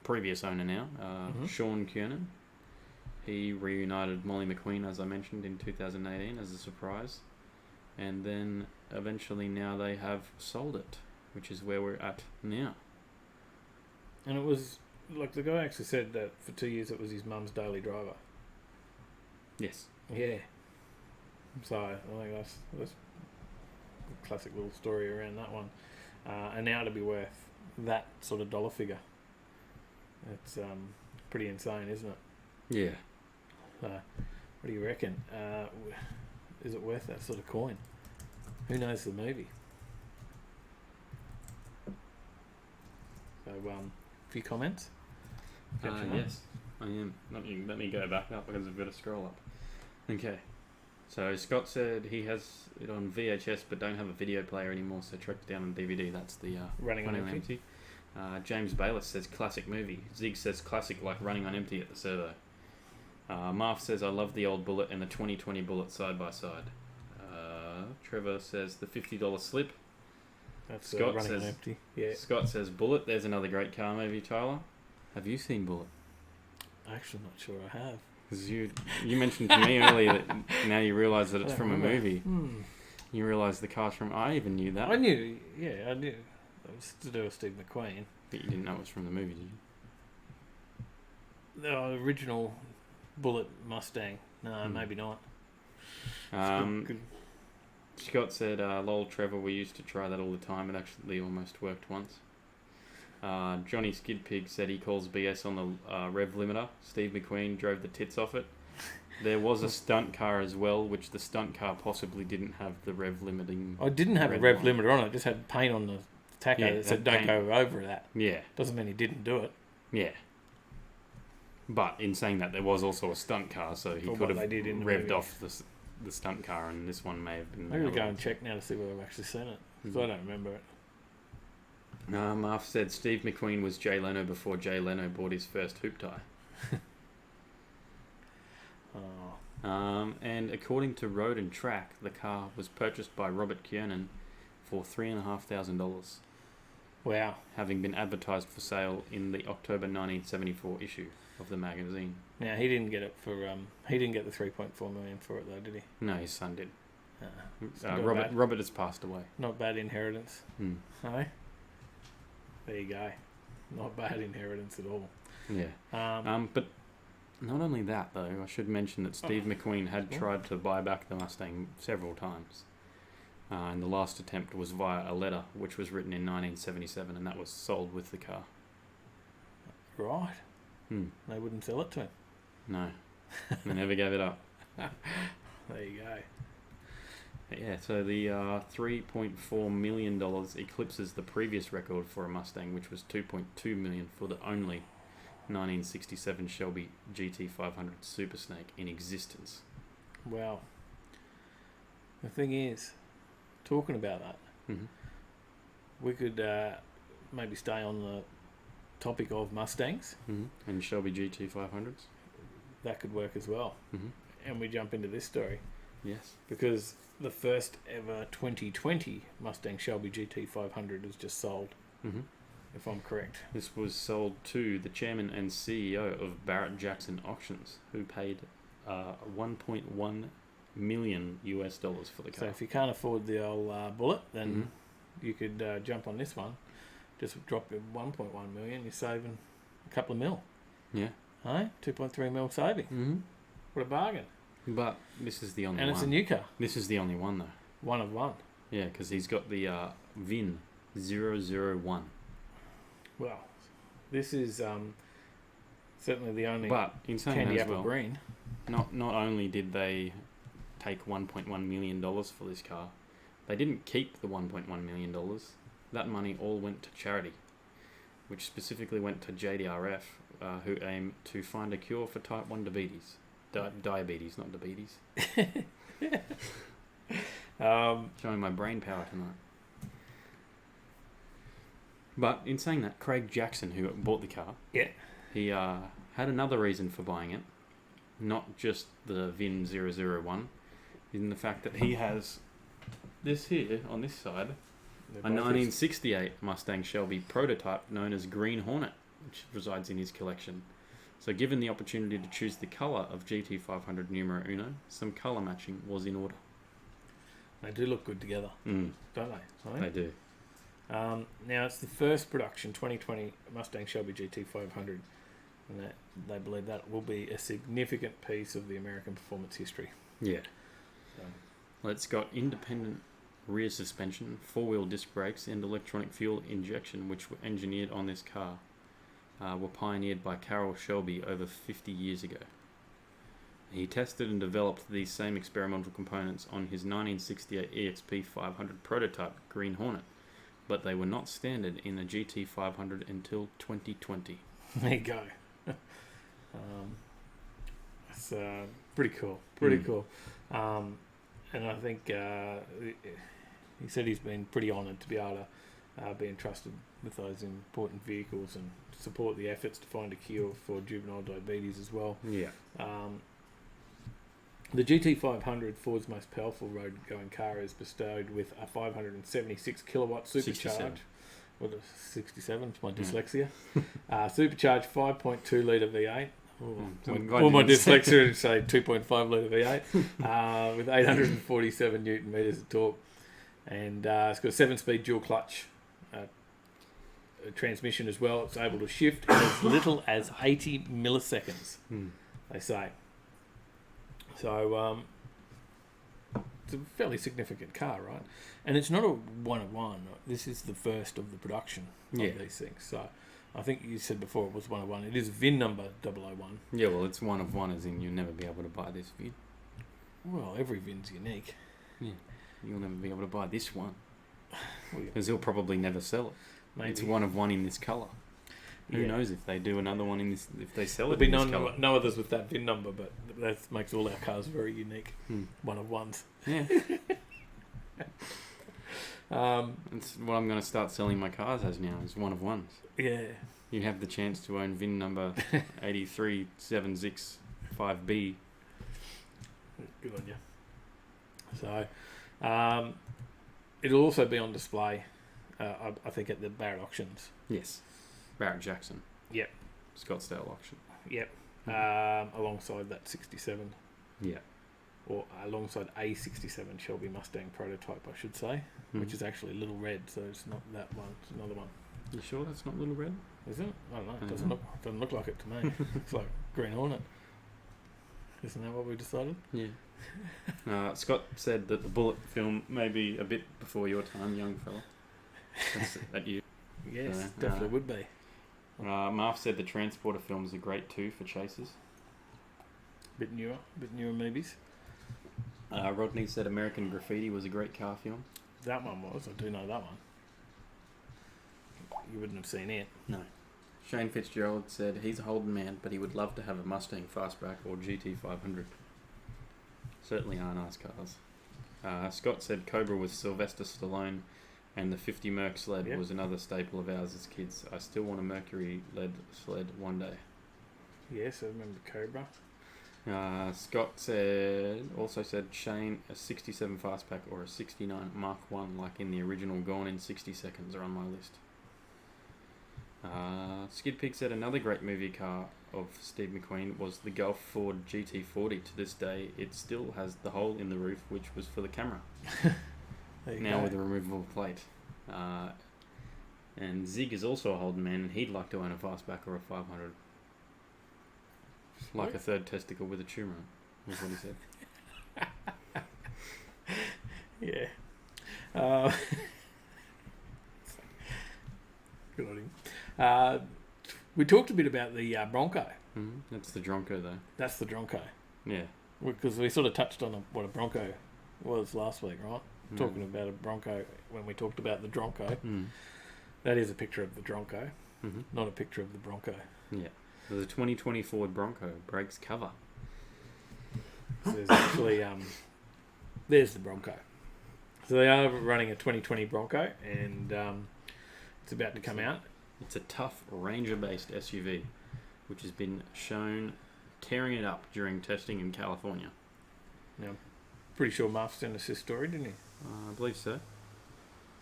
previous owner now, Sean Kiernan, he reunited Molly McQueen, as I mentioned, in 2018 as a surprise. And then eventually now they have sold it, which is where we're at now. And it was, like, the guy actually said that for 2 years it was his mum's daily driver. Yes. Yeah. So I think that's a classic little story around that one. And now to be worth that sort of dollar figure, it's pretty insane, isn't it? Yeah. What do you reckon? Is it worth that sort of coin? Who knows the movie? So, a few comments? Yes, I am. Let me go back up because I've got to scroll up. Okay. So Scott said he has it on VHS but don't have a video player anymore, so track it down on DVD. That's the Running on Empty. James Bayless says classic movie. Zig says classic like Running on Empty at the servo. Marv says I love the old Bullet and the 2020 Bullet side by side. Trevor says the $50 slip. That's Scott Running says on Empty. Yeah. Scott says Bullet. There's another great car movie. Tyler, have you seen Bullet? Actually, not sure I have. Because you mentioned to me earlier that now you realise that it's from a movie. You realise the car's from... I even knew that. I knew. Yeah, I knew. It was to do with Steve McQueen. But you didn't know it was from the movie, did you? The original Bullet Mustang. No, maybe not. Good. Scott said, lol, Trevor, we used to try that all the time. It actually almost worked once. Johnny Skidpig said he calls BS on the rev limiter. Steve McQueen drove the tits off it. There was a stunt car as well, which the stunt car possibly didn't have the rev limiting. I didn't have a rev limiter on it. It just had paint on the tacho that said don't go over that. Yeah. Doesn't mean he didn't do it. Yeah. But in saying that, there was also a stunt car, so he could have revved off the stunt car, and this one may have been... Maybe we'll go and check now to see whether I've actually seen it, because I don't remember it. Marv said Steve McQueen was Jay Leno before Jay Leno bought his first hoop tie. And according to Road and Track, the car was purchased by Robert Kiernan for $3,500. Wow. Having been advertised for sale in the October 1974 issue of the magazine. Now, he didn't get it for... he didn't get the $3.4 million for it, though, did he? No, his son did. Robert has passed away. Not bad inheritance. No? There you go. Not bad inheritance at all. Yeah. But not only that, though, I should mention that Steve McQueen had tried to buy back the Mustang several times. And the last attempt was via a letter, which was written in 1977, and that was sold with the car. Right. They wouldn't sell it to him. No. They never gave it up. There you go. Yeah, so the $3.4 million eclipses the previous record for a Mustang, which was $2.2 million for the only 1967 Shelby GT500 Super Snake in existence. Wow. The thing is, talking about that, we could maybe stay on the topic of Mustangs. And Shelby GT500s. That could work as well. And we jump into this story. Yes. Because the first ever 2020 Mustang Shelby GT500 is just sold, if I'm correct. This was sold to the chairman and CEO of Barrett Jackson Auctions, who paid $1.1 million US for the car. So if you can't afford the old Bullet, then you could jump on this one. Just drop your 1.1 million, you're saving a couple of mil. Yeah. Hey? 2.3 mil saving. What a bargain. But this is the only one. And it's a new car. This is the only one, though. One of one. Yeah, because he's got the VIN 001. Well, this is certainly the only but in saying candy as apple well, green. Not only did they take $1.1 million for this car, they didn't keep the $1.1 million. That money all went to charity, which specifically went to JDRF, who aim to find a cure for type 1 diabetes. Diabetes, not diabetes. Showing my brain power tonight. But in saying that, Craig Jackson, who bought the car, Yeah. he had another reason for buying it, not just the VIN 001, in the fact that he has this here on this side, a 1968 Mustang Shelby prototype known as Green Hornet, which resides in his collection. So given the opportunity to choose the colour of GT500 numero uno, some colour matching was in order. They do look good together, don't they? They do. Now, it's the first production 2020 Mustang Shelby GT500, and that they believe that will be a significant piece of the American performance history. Yeah. So, Well, it's got independent rear suspension, four-wheel disc brakes, and electronic fuel injection, which were engineered on this car. Were pioneered by Carroll Shelby over 50 years ago. He tested and developed these same experimental components on his 1968 EXP 500 prototype Green Hornet, but they were not standard in the GT 500 until 2020. there you go. It's pretty cool. Pretty cool. And I think he said he's been pretty honoured to be able to be entrusted with those important vehicles and support the efforts to find a cure for juvenile diabetes as well. Yeah. The GT500, Ford's most powerful road-going car, is bestowed with a 576 kilowatt supercharged. 67, it's my dyslexia. Supercharged 5.2 litre V8. All my dyslexia would say 2.5 litre V8 with 847 newton meters of torque. And it's got a 7-speed dual clutch transmission as well. It's able to shift in as little as 80 milliseconds, they say. So it's a fairly significant car, right? And it's not a one-of-one. This is the first of the production of these things. So I think you said before it was one-of-one. It is VIN number 001. Yeah, well, it's one of one, as in you'll never be able to buy this VIN. Well, every VIN's unique. Yeah, you'll never be able to buy this one. Because he'll probably never sell it. Maybe. It's one of one in this colour. Who knows if they do another one in this, if they sell it in this colour. No others with that VIN number, but that makes all our cars very unique. One of ones. Yeah. That's what I'm going to start selling my cars as now, is one of ones. Yeah. You have the chance to own VIN number 83765B. Good on you. So, it'll also be on display, I think, at the Barrett auctions. Yes. Barrett Jackson. Yep. Scottsdale auction. Yep. Alongside that 67. Yeah. Or alongside a 67 Shelby Mustang prototype, I should say, which is actually Little Red, so it's not that one, it's another one. You sure that's not Little Red? Is it? I don't know. It doesn't look like it to me. It's like Green Hornet. Isn't that what we decided? Yeah. Scott said that the Bullet film may be a bit before your time, young fella. That's at you. Yes, definitely would be. Marv said the Transporter films are great too for chases. Bit newer movies. Rodney said American Graffiti was a great car film. That one was. I do know that one. You wouldn't have seen it. No. Shane Fitzgerald said he's a Holden man, but he would love to have a Mustang Fastback or GT500. Certainly are nice cars. Scott said Cobra with Sylvester Stallone and the 50 Merc sled was another staple of ours as kids. I still want a Mercury-led sled one day. Yes, I remember Cobra. Scott also said Shane, a 67 Fastback or a 69 Mark 1 like in the original Gone in 60 Seconds are on my list. Skid Pig said another great movie car of Steve McQueen was the Gulf Ford GT40. To this day, it still has the hole in the roof, which was for the camera. Now with a removable plate. And Zig is also a Holden man, and he'd like to own a Fastback or a 500. Like a third testicle with a tumour, was what he said. Yeah. Good on him. We talked a bit about the Bronco. That's the Dronco, though. That's the Dronco. Yeah. Because we sort of touched on what a Bronco was last week, right? Talking about a Bronco when we talked about the Dronco. That is a picture of the Dronco, not a picture of the Bronco. Yeah. The 2020 Ford Bronco breaks cover. So there's actually there's the Bronco. So they are running a 2020 Bronco, and It's about to come out. It's a tough Ranger-based SUV, which has been shown tearing it up during testing in California. Now, pretty sure Marv sent us this story, didn't he? I believe so.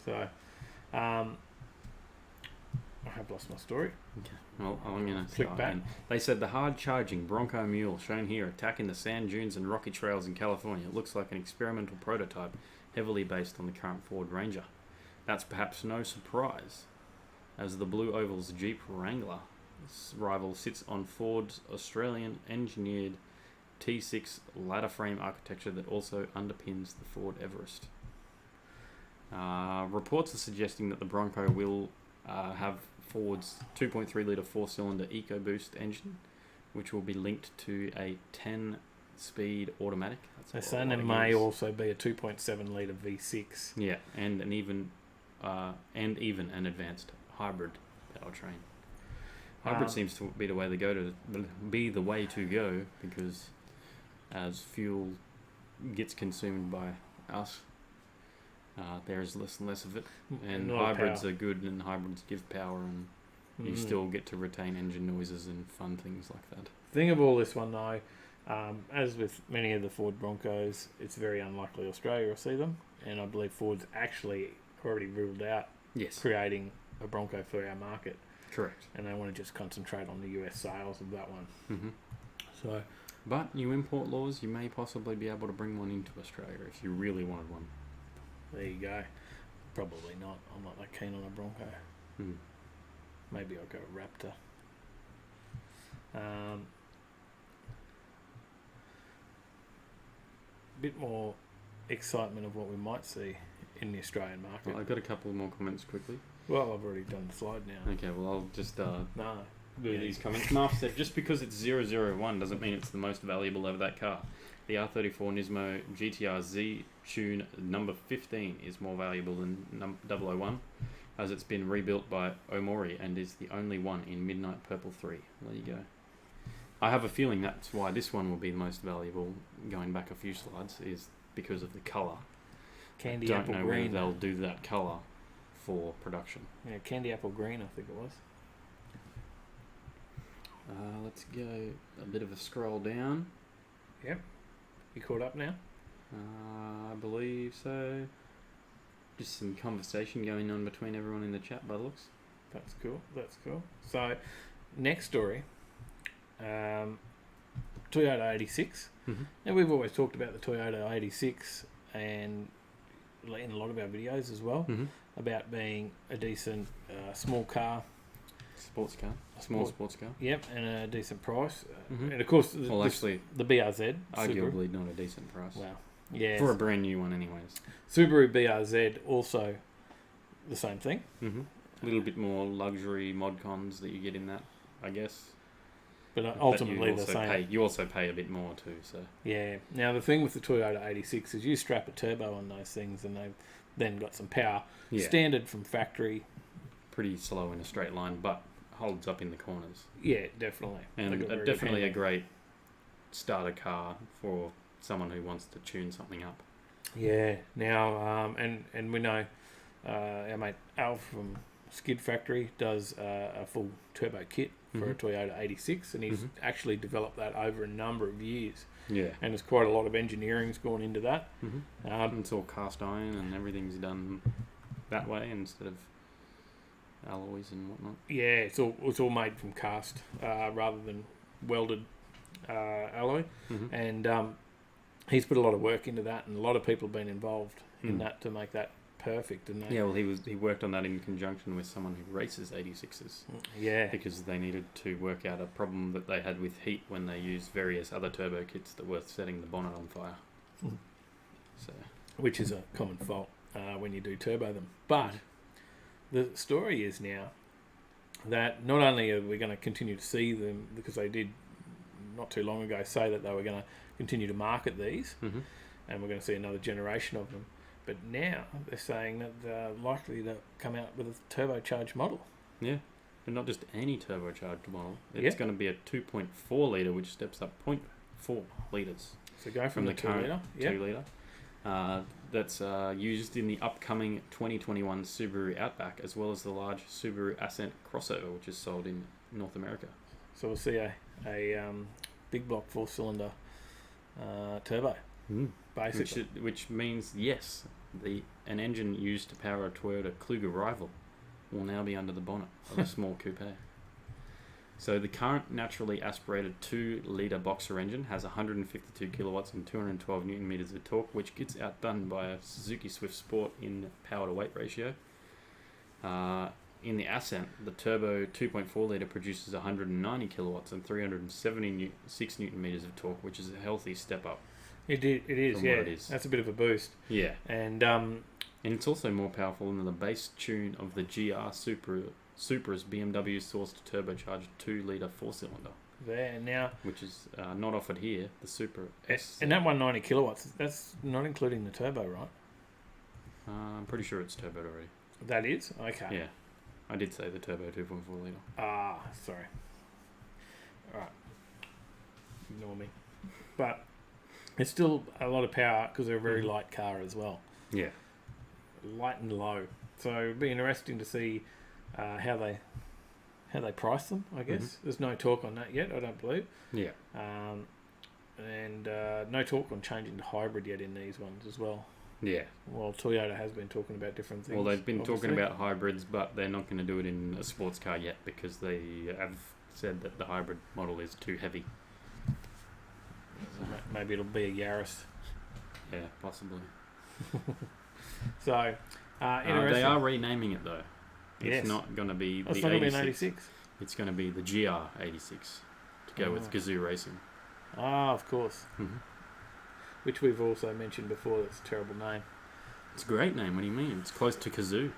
So, I have lost my story. Okay. Well, I'm going to Click start back. again. They said the hard-charging Bronco Mule shown here attacking the sand dunes and rocky trails in California looks like an experimental prototype heavily based on the current Ford Ranger. That's perhaps no surprise, as the Blue Oval's Jeep Wrangler rival sits on Ford's Australian-engineered T6 ladder frame architecture that also underpins the Ford Everest. Reports are suggesting that the Bronco will have Ford's 2.3-litre four-cylinder EcoBoost engine, which will be linked to a 10-speed automatic. They're saying there may also be a 2.7-litre V6. Yeah, and even an advanced hybrid powertrain. Hybrid seems to be the way to go because as fuel gets consumed by us, there is less and less of it, and hybrids are good, and hybrids give power, and you still get to retain engine noises and fun things like that. Thing of all this one though, as with many of the Ford Broncos, it's very unlikely Australia will see them, and I believe Ford's actually already ruled out creating a Bronco for our market. Correct. And they want to just concentrate on the US sales of that one. Mm-hmm. So, but new import laws, you may possibly be able to bring one into Australia if you really wanted one. There you go. Probably not. I'm not that keen on a Bronco. Maybe I'll go Raptor. Bit more excitement of what we might see in the Australian market. Well, I've got a couple more comments quickly. Well, I've already done the slide now. Okay, well, I'll just No. do these comments. Marv said, just because it's 001 doesn't mean it's the most valuable of that car. The R34 Nismo GTR Z Tune number 15 is more valuable than 001, as it's been rebuilt by Omori and is the only one in Midnight Purple 3. There you go. I have a feeling that's why this one will be the most valuable, going back a few slides, is because of the colour. Candy apple Don't know green. whether they'll do that colour for production. Yeah, candy apple green, I think it was. Let's go a bit of a scroll down. Yep. You caught up now? I believe so. Just some conversation going on between everyone in the chat by the looks. That's cool. That's cool. So, next story. Toyota 86. Mm-hmm. Now, we've always talked about the Toyota 86 and in a lot of our videos as well, about being a decent small car. Sports car. Small sports car. Yep, and a decent price. And of course, the BRZ. Arguably Subaru. Not a decent price. Wow. Yeah. For a brand new one anyways. Subaru BRZ also the same thing. A little bit more luxury mod cons that you get in that, I guess. But ultimately the same. You also pay a bit more too, so. Yeah. Now the thing with the Toyota 86 is you strap a turbo on those things and they've then got some power. Yeah. Standard from factory. Pretty slow in a straight line, but holds up in the corners. Yeah, definitely. And definitely a great starter car for someone who wants to tune something up. Yeah. Now, and we know our mate Al from Skid Factory does a full turbo kit for a Toyota 86, and he's actually developed that over a number of years. Yeah. And there's quite a lot of engineering's gone into that. It's all cast iron and everything's done that way instead of alloys and whatnot. Yeah, it's all made from cast rather than welded alloy, and he's put a lot of work into that, and a lot of people have been involved in that to make that perfect. And he worked on that in conjunction with someone who races 86s. Yeah, because they needed to work out a problem that they had with heat when they used various other turbo kits that were setting the bonnet on fire. So, which is a common fault when you do turbo them, but. The story is now that not only are we going to continue to see them, because they did not too long ago say that they were going to continue to market these, and we're going to see another generation of them, but now they're saying that they're likely to come out with a turbocharged model. Yeah. But not just any turbocharged model. It's going to be a 2.4 litre, which steps up 0.4 litres. So go from the 2 litre. 2 litre. that's used in the upcoming 2021 Subaru Outback, as well as the large Subaru Ascent crossover, which is sold in North America. So we'll see a big block 4-cylinder turbo, basically. Which means, yes, an engine used to power a Toyota Kluger rival will now be under the bonnet of a small coupe. So the current naturally aspirated 2-litre boxer engine has 152 kilowatts and 212 newton meters of torque, which gets outdone by a Suzuki Swift Sport in power to weight ratio. In the Ascent, the turbo 2.4 litre produces 190 kilowatts and 376 newton meters of torque, which is a healthy step up. It is, from yeah. what it is. That's a bit of a boost. Yeah. And it's also more powerful than the base tune of the GR Supra's BMW sourced turbocharged 2-litre 4-cylinder. There now, which is not offered here, the Supra S. And that 190 kilowatts, that's not including the turbo, right? I'm pretty sure it's turboed already. That is? Okay. Yeah. I did say the turbo 2.4 litre. Ah, sorry. Alright. Ignore me. But it's still a lot of power because they're a very light car as well. Yeah. Light and low. So it'd be interesting to see how they price them, I guess. There's no talk on that yet, I don't believe. Yeah. And no talk on changing to hybrid yet in these ones as well. Yeah. Well, Toyota has been talking about different things. Well, they've been obviously talking about hybrids, but they're not going to do it in a sports car yet because they have said that the hybrid model is too heavy. So maybe it'll be a Yaris. Yeah, possibly. So, interesting. They are renaming it though. It's Yes. not going to be the It's not going to be 86. an 86. It's going to be the GR86 to go with Gazoo Racing. Ah, of course. Which we've also mentioned before. That's a terrible name. It's a great name. What do you mean? It's close to Kazoo.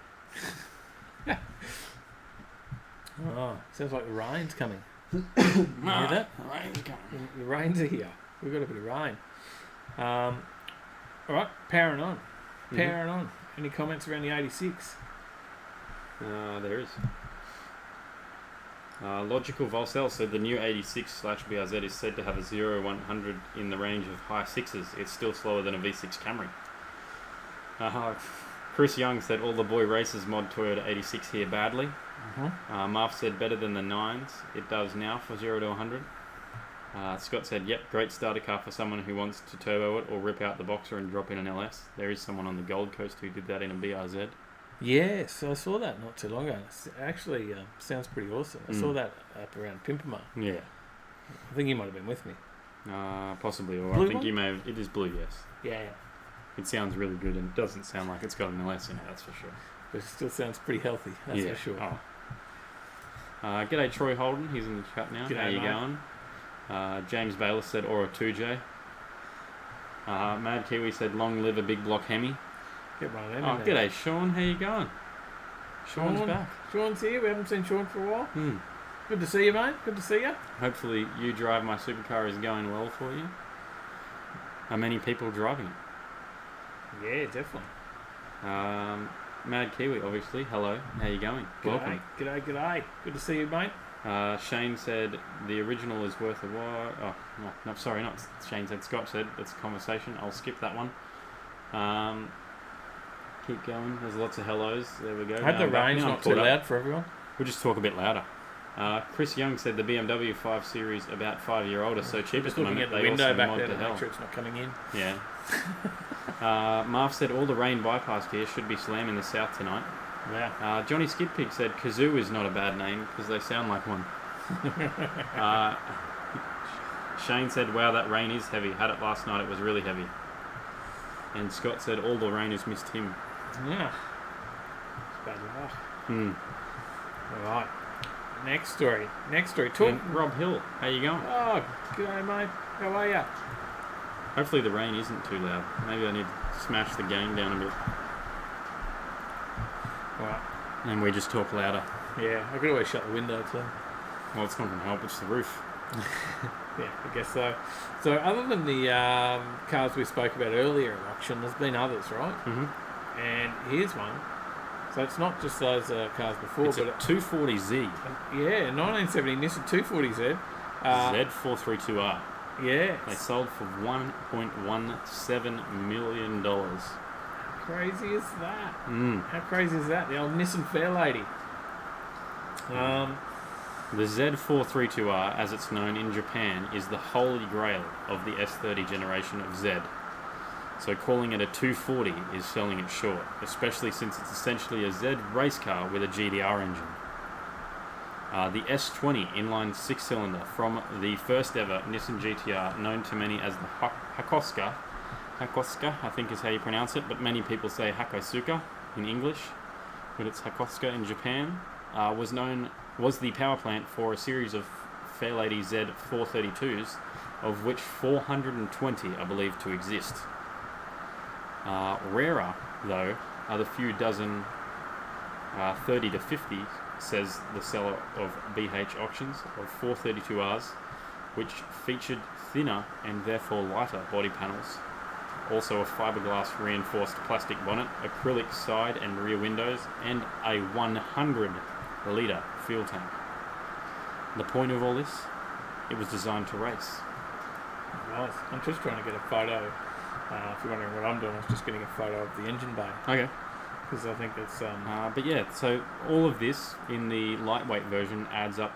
Oh, sounds like the rain's coming. You hear that? Rain's coming. The rains are here. We've got a bit of rain. All right, powering on. Powering on. Any comments around the 86? There is. Logical Volcel said the new 86/BRZ is said to have a 0-100 in the range of high sixes. It's still slower than a V6 Camry. Chris Young said all the boy racers mod Toyota 86 here badly. Marv said better than the 9s. It does now for 0-100. Scott said, yep, great starter car for someone who wants to turbo it or rip out the boxer and drop in an LS. There is someone on the Gold Coast who did that in a BRZ. Yes, I saw that not too long ago. It actually sounds pretty awesome. I saw that up around Pimpama. Yeah. I think you might have been with me. Possibly, or Blue I think one? you may have. It is blue, yes. Yeah. It sounds really good and it doesn't sound like it's got an LS in it, that's for sure. But it still sounds pretty healthy, that's for sure. Oh. G'day Troy Holden, he's in the chat now. G'day, How you mate. going? James Bayless said Aura 2J. Mad Kiwi said long live a big block Hemi. Get one of them Oh, in there. g'day Sean, how you going? Sean's back. Sean's here. We haven't seen Sean for a while. Good to see you, mate. Good to see you. Hopefully you drive my supercar is going well for you. How many people driving it? Yeah, definitely. Mad Kiwi, obviously. Hello, how you going? Welcome. G'day. Good to see you, mate. Shane said the original is worth a while. Oh, no, sorry, not Shane said. Scott said it's a conversation. I'll skip that one. Keep going. There's lots of hellos. There we go. I hope the rain's not too loud for everyone. We'll just talk a bit louder. Chris Young said the BMW 5 Series about 5 year old are so cheap at Just the looking moment. at the They window also back mod there to to hell. make sure it's not coming in. Yeah. Marv said all the rain bypassed here should be slam in the south tonight. Wow. Johnny Skidpig said Kazoo is not a bad name because they sound like one. Shane said, wow, that rain is heavy. Had it last night, it was really heavy. And Scott said all the rain has missed him. Yeah. It's bad luck. All right. Next story. Talk. And Rob Hill, how you going? Oh, g'day, mate. How are ya? Hopefully the rain isn't too loud. Maybe I need to smash the gain down a bit. All right. And we just talk louder. Yeah, I could always shut the window too. Well, it's not going to help. It's the roof. Yeah, I guess so. So other than the cars we spoke about earlier at auction, there's been others, right? And here's one. So it's not just those cars before, It's but a 240Z. yeah, 1970 Nissan 240Z. Z432R. Yeah. They sold for $1.17 million. Crazy is that? Mm. How crazy is that? The old Nissan Fairlady. The Z432R, as it's known in Japan, is the holy grail of the S30 generation of Z. So calling it a 240 is selling it short, especially since it's essentially a Z race car with a GDR engine. The S20 inline 6-cylinder from the first ever Nissan GTR, known to many as the Hakosuka, I think is how you pronounce it, but many people say Hakosuka in English, but it's Hakosuka in Japan, was the power plant for a series of Fairlady Z432s, of which 420 are believed to exist. Rarer, though, are the few dozen 30 to 50, says the seller of BH Auctions, of 432Rs, which featured thinner and therefore lighter body panels. Also a fiberglass reinforced plastic bonnet, acrylic side and rear windows, and a 100-litre fuel tank. The point of all this? It was designed to race. Nice. I'm just trying to get a photo. If you're wondering what I'm doing, I was just getting a photo of the engine bay. Okay. Because I think it's... but yeah, so all of this in the lightweight version adds up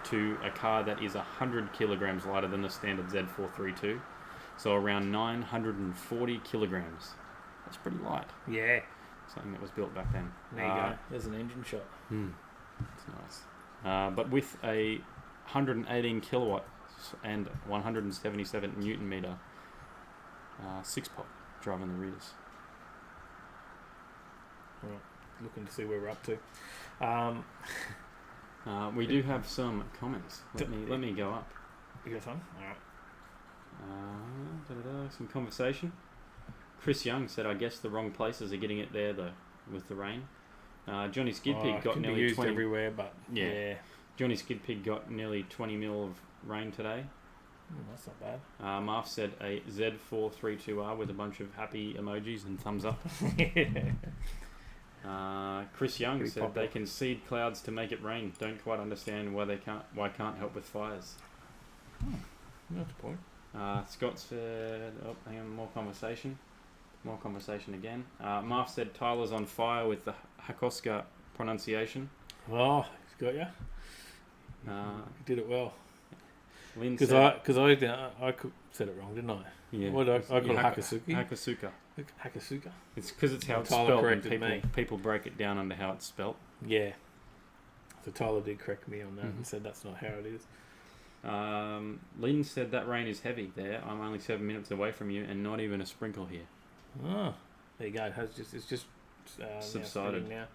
to a car that is 100 kilograms lighter than the standard Z432. So around 940 kilograms. That's pretty light. Yeah. Something that was built back then. There you go. There's an engine shot. That's nice. But with a 118 kilowatts and 177 newton meter 6-pot driving the rears. Right. Looking to see where we're up to. We do have some comments. Let me go up. You got some? All right. Some conversation. Chris Young said, "I guess the wrong places are getting it there though, with the rain." Johnny Skidpig got nearly used 20 everywhere, but yeah. Johnny Skidpig got nearly 20 mil of rain today. That's not bad. Marv said a Z432R with a bunch of happy emojis and thumbs up. Chris Young said popular. they can seed clouds to make it rain. Don't quite understand why can't help with fires. That's the point. Scott said, hang on, more conversation again. Marv said Tyler's on fire with the Hakosuka pronunciation. Oh, he's got you. He did it well. Lynn Because said, I said it wrong, didn't I? yeah, What did I call it? Hakasuki? Hakasuka. Hakasuka? It's because it's how it's Tyler spelled, and corrected people break it down under how it's spelled. Yeah. So Tyler did correct me on that Mhm. and said that's not how it is. Lynn said that rain is heavy there. I'm only 7 minutes away from you and not even a sprinkle here. Oh, there you go. It's just Subsided. now.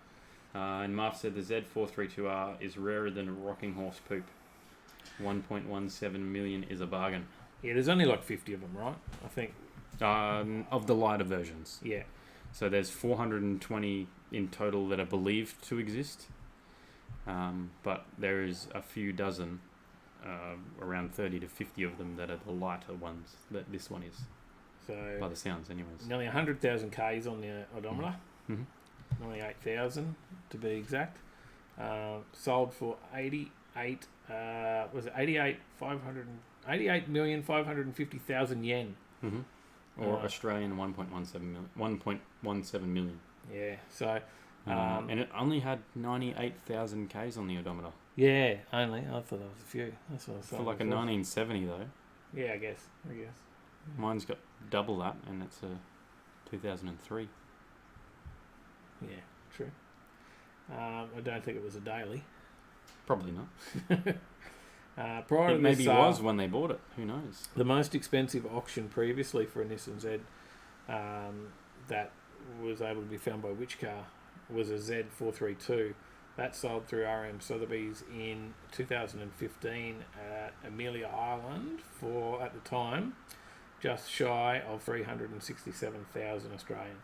And Marv said the Z432R is rarer than a rocking horse poop. 1.17 million is a bargain. Yeah, there's only like 50 of them, right? I think. Of the lighter versions. Yeah. So there's 420 in total that are believed to exist. But there is a few dozen, around 30 to 50 of them that are the lighter ones that this one is. So By the sounds, anyways. nearly 100,000 Ks on the odometer. Mm-hmm. Nearly 8,000 to be exact. Sold for 88,550,000 yen. Mm-hmm. Or Australian 1.17 million. Yeah. So. And it only had 98,000 Ks on the odometer. Yeah, only. I thought there was a few. That's what I was For like a 1970 though. Yeah, I guess. Mine's got double that, and it's a 2003. Yeah, true. I don't think it was a daily. Probably not. Prior to It maybe this, was when they bought it. Who knows? the most expensive auction previously for a Nissan Z that was able to be found by which car was a Z432. That sold through RM Sotheby's in 2015 at Amelia Island for, at the time, just shy of 367,000 Australian.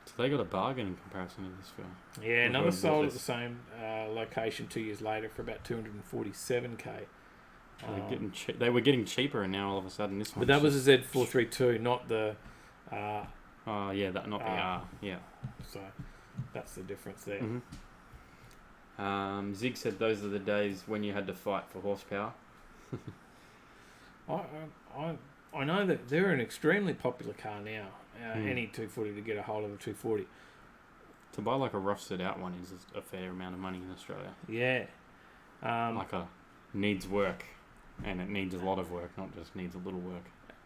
So they got a bargain in comparison to this film. Yeah, another What sold at was the same location 2 years later for about 247k. They were getting cheaper, and now all of a sudden this one. But that was a Z432, not the. Oh yeah, not the R. Yeah. So that's the difference there. Mm-hmm. Zig said those are the days when you had to fight for horsepower. I know that they're an extremely popular car now. Any 240 to get a hold of a 240. To buy like a rough set out one is a fair amount of money in Australia. Yeah. Like a needs work, and it needs a lot of work, not just needs a little work.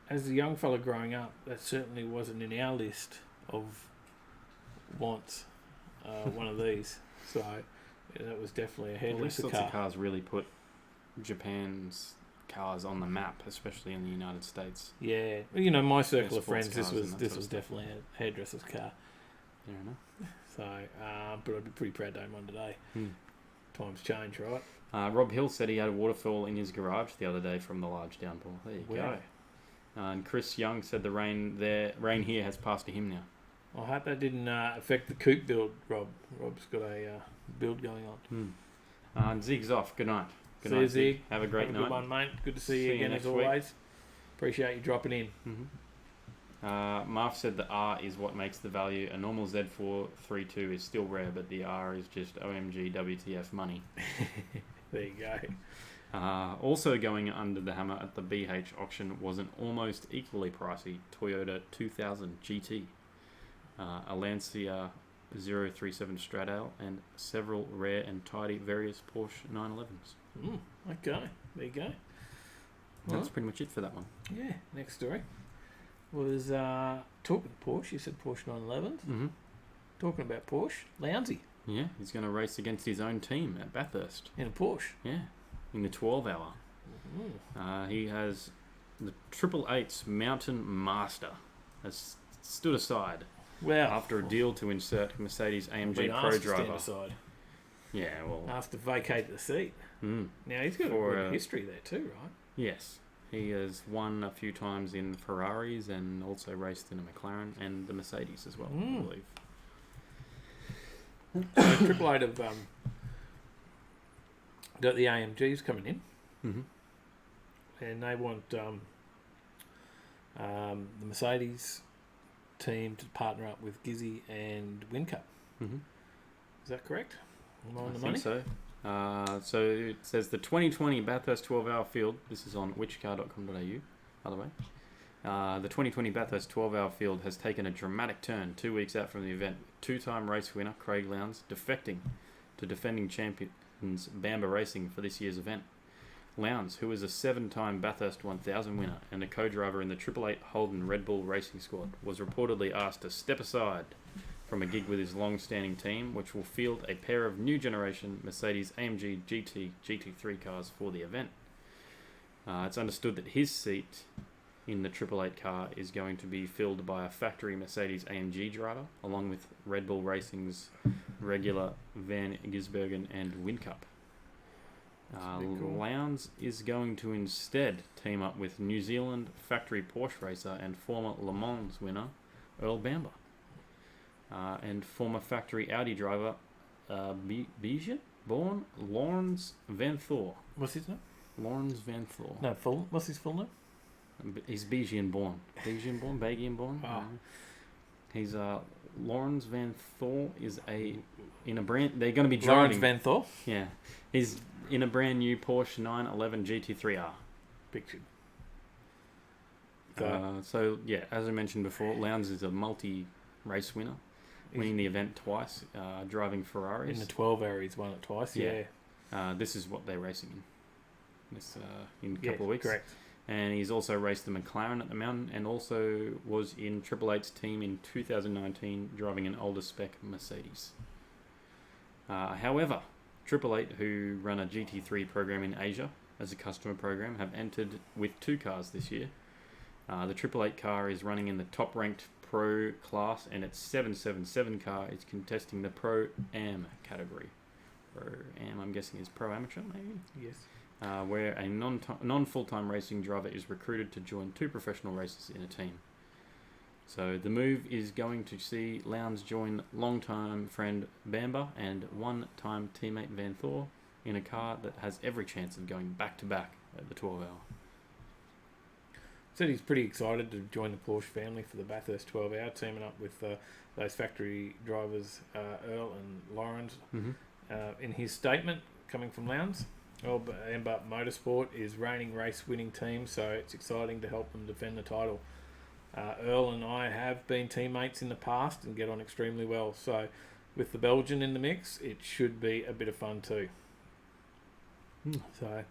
As a young fella growing up, that certainly wasn't in our list of wants. One of these, so that was definitely a hairdresser These car. sorts of cars really put Japan's cars on the map, especially in the United States. Yeah, you know, my circle of sports friends, this cars and was that sort of definitely a hairdresser's car. Fair enough. So, but I'd be pretty proud to own one today. Times change, right? Rob Hill said he had a waterfall in his garage the other day from the large downpour. There you go. And Chris Young said the rain here has passed to him now. I hope that didn't affect the coupe build, Rob. Rob's got a build going on. And Zig's off. Good night. Good See night, you, Zig. Have a great night. Good one, mate. Good to see you again next as week. always. Appreciate you dropping in. Marv said the R is what makes the value. A normal Z432 is still rare, but the R is just OMG WTF money. There you go. Also going under the hammer at the BH auction was an almost equally pricey Toyota 2000 GT, a Lancia 037 Stradale, and several rare and tidy various Porsche 911s. Okay, there you go. That's pretty much it for that one. Yeah, next story was talking Porsche. You said Porsche 911s. Talking about Porsche, Lounsey. Yeah, he's going to race against his own team at Bathurst. In a Porsche. Yeah, in the 12 hour. He has the 888's Mountain Master has stood aside after a deal to insert Mercedes AMG Pro driver. Aside. Yeah, well, Asked to vacate the seat. Now he's got a good history there too, right? Yes, he has won a few times in Ferraris and also raced in a McLaren and the Mercedes as well, I believe. So Triple Eight have got the AMGs coming in, and they want the Mercedes team to partner up with Gizzy and WinCup. Is that correct? Am I on the money? So. So it says the 2020 Bathurst 12-hour field. This is on whichcar.com.au, by the way. The 2020 Bathurst 12-hour field has taken a dramatic turn 2 weeks out from the event. Two-time race winner Craig Lowndes defecting to defending champions Bamba Racing for this year's event. Lowndes, who is a 7-time Bathurst 1000 winner and a co-driver in the 888 Holden Red Bull Racing Squad, was reportedly asked to step aside from a gig with his long-standing team, which will field a pair of new generation Mercedes AMG GT GT3 cars for the event. It's understood that his seat in the 888 car is going to be filled by a factory Mercedes AMG driver, along with Red Bull Racing's regular Van Gisbergen and WinCup. Cool. Lowndes is going to instead team up with New Zealand factory Porsche racer and former Le Mans winner Earl Bamber. And former factory Audi driver born Lawrence Van Thor. What's his name? Lawrence Van Thor. No, what's his full name? He's Belgian born. Belgian born. Oh. He's Lawrence Van Thor is in a brand. They're going to be driving. Lawrence Van Thor. Yeah, he's in a brand new Porsche 911 GT3R. Pictured. So yeah, as I mentioned before, Lowndes is a multi-race winner, winning the event twice, driving Ferraris. In the 12 hour, he's won it twice. Yeah. This is what they're racing in a couple of weeks. Correct. And he's also raced the McLaren at the Mountain, and also was in 888's team in 2019, driving an older spec Mercedes. However, 888, who run a GT3 program in Asia as a customer program, have entered with 2 cars this year. The 888 car is running in the top-ranked Pro class, and its 777 car is contesting the Pro-Am category. Pro-Am, I'm guessing, is Pro-Amateur, maybe? Yes. Where a non-full-time racing driver is recruited to join 2 professional racers in a team. So the move is going to see Lowndes join long-time friend Bamber and one-time teammate Van Thor in a car that has every chance of going back-to-back at the 12 hour. Said he's pretty excited to join the Porsche family for the Bathurst 12 hour, teaming up with those factory drivers Earl and Lawrence. In his statement coming from Lowndes, Ember Motorsport is reigning race winning team, so it's exciting to help them defend the title. Earl and I have been teammates in the past and get on extremely well, so with the Belgian in the mix, it should be a bit of fun too. So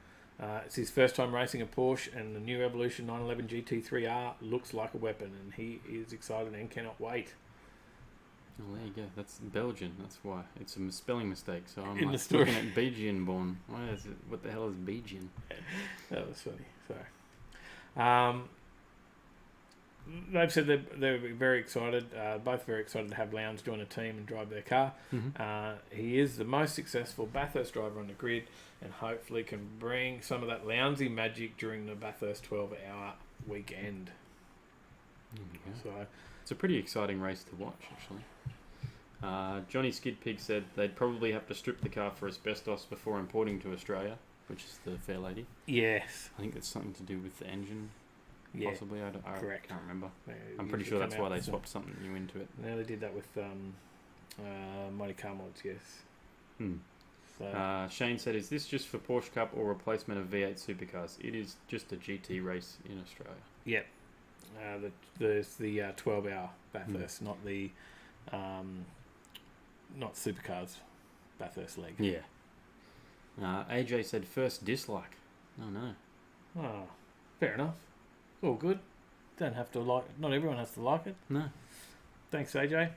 it's his first time racing a Porsche, and the new Evolution 911 GT3R looks like a weapon, and he is excited and cannot wait. Well, there you go. That's Belgian. That's why. It's a spelling mistake. So I'm In the like story. looking at Belgian born. Why is it? What the hell is Belgian? That was funny. So, they've said they're very excited. Both very excited to have Lowndes join a team and drive their car. He is the most successful Bathurst driver on the grid, and hopefully can bring some of that Lowndesy magic during the Bathurst 12-hour weekend. So, It's a pretty exciting race to watch, actually. Johnny Skidpig said they'd probably have to strip the car for asbestos before importing to Australia, which is the fair lady. yes, I think it's something to do with the engine, yeah, possibly. I correct. can't remember. They I'm pretty usually sure that's come why out they with swapped something new into it. Now they did that with Monte Car Mods, yes. So, Shane said, is this just for Porsche Cup or replacement of V8 supercars? It is just a GT race in Australia. yep. There's the 12-hour Bathurst, not the not supercars Bathurst leg. Yeah. AJ said first dislike. Oh no. Oh, fair enough. All good. Don't have to like. Not everyone has to like it. No. Thanks, AJ.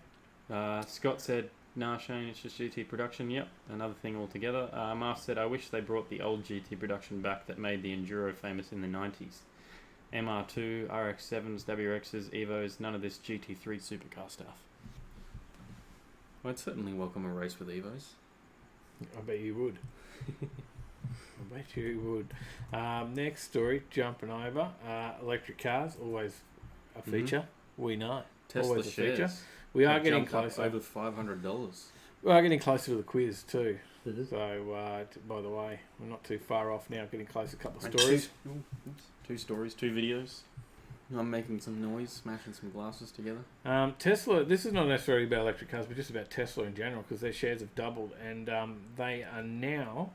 Scott said, nah, Shane, it's just GT production. Yep, another thing altogether. Marv said, I wish they brought the old GT production back that made the Enduro famous in the 90s. MR2, RX-7s, WRXs, Evos, none of this GT3 supercar stuff. I'd certainly welcome a race with Evos. I bet you would. I bet you would. Next story, jumping over. Electric cars, always a feature. We know. Tesla Always a feature. shares. We are have getting jumped up closer. over $500. We are getting closer to the quiz too. So, by the way, we're not too far off now. Getting close to a couple of stories. Two stories, 2 videos. I'm making some noise, smashing some glasses together. Tesla, this is not necessarily about electric cars, but just about Tesla in general, because their shares have doubled, and they are now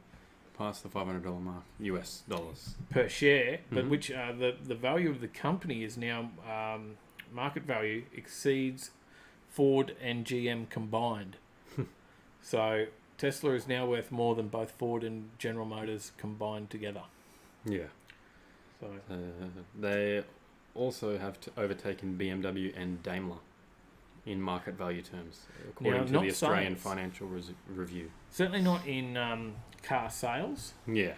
Past the $500 mark, US dollars. per share, but which the value of the company is now market value exceeds Ford and GM combined. So Tesla is now worth more than both Ford and General Motors combined together. Yeah. So They also have overtaken BMW and Daimler in market value terms, according to not the Australian sales. Financial Review. certainly not in car sales, Yeah.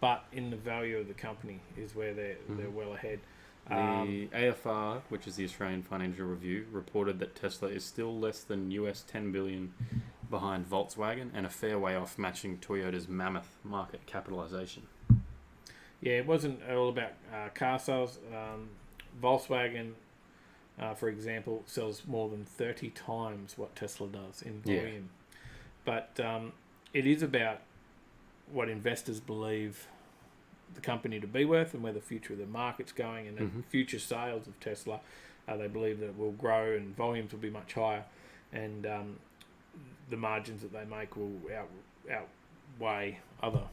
but in the value of the company is where they're well ahead. The AFR, which is the Australian Financial Review, reported that Tesla is still less than US $10 billion behind Volkswagen and a fair way off matching Toyota's mammoth market capitalisation. Yeah, it wasn't all about car sales. Volkswagen, for example, sells more than 30 times what Tesla does in volume. But it is about what investors believe the company to be worth and where the future of the market's going, and the future sales of Tesla. They believe that it will grow and volumes will be much higher, and the margins that they make will outweigh other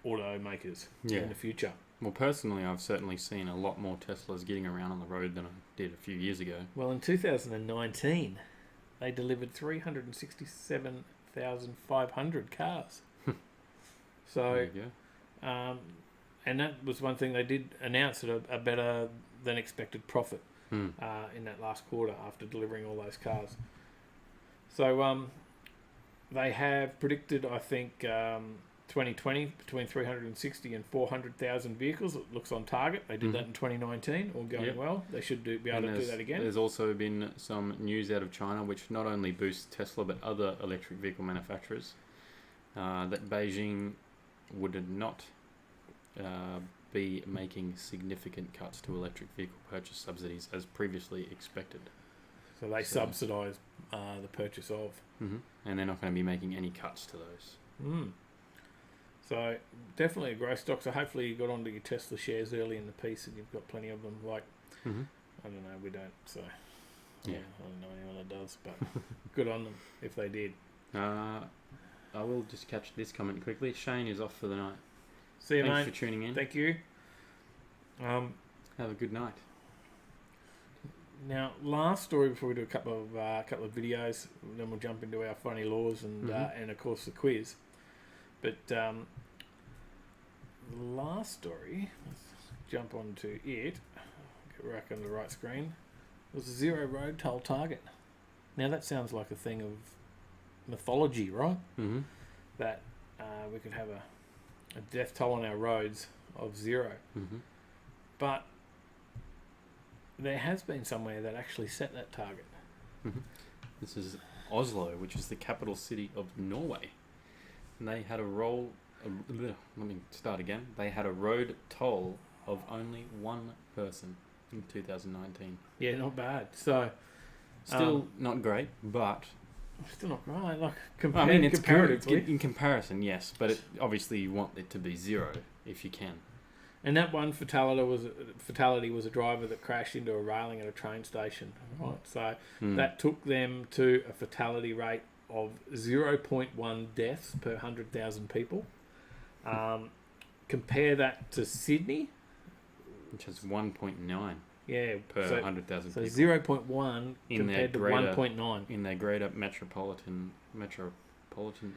automakers in the future. Well, personally, I've certainly seen a lot more Teslas getting around on the road than I did a few years ago. Well, in 2019, they delivered 367,500 cars. So, There you go. and that was one thing they did announce at a better than expected profit in that last quarter after delivering all those cars. So, they have predicted, I think, 2020 between 360 and 400,000 vehicles. It looks on target. They did that in 2019, all going well. They should be able to do that again. There's also been some news out of China which not only boosts Tesla but other electric vehicle manufacturers, that Beijing would not be making significant cuts to electric vehicle purchase subsidies as previously expected. So they subsidise the purchase of. And they're not going to be making any cuts to those. So definitely a growth stock. So hopefully you got onto your Tesla shares early in the piece and you've got plenty of them. Like, I don't know, we don't. So I don't know anyone that does, but good on them if they did. I will just catch this comment quickly. Shane is off for the night. See you, Thanks mate. for tuning in. Thank you. Have a good night. Now, last story before we do a couple of videos, then we'll jump into our funny laws and of course the quiz. But the last story, let's jump onto it. Get back on the right screen. Was a zero road toll target. Now that sounds like a thing of mythology, right? Mm-hmm. That we could have a death toll on our roads of 0. Mm-hmm. But there has been somewhere that actually set that target. Mm-hmm. This is Oslo, which is the capital city of Norway. And they had let me start again. They had a road toll of only one person in 2019. Yeah, not bad. So, Still not great, but... Still not right. Like, I mean, it's comparatively. good in comparison, yes. But obviously you want it to be 0 if you can. And that one fatality was a driver that crashed into a railing at a train station. Right, so that took them to a fatality rate of 0.1 deaths per 100,000 people. Compare that to Sydney, which is 1.9 yeah, per 100,000 so people. 0.1 In compared to their greater- 1.9. In their greater metropolitan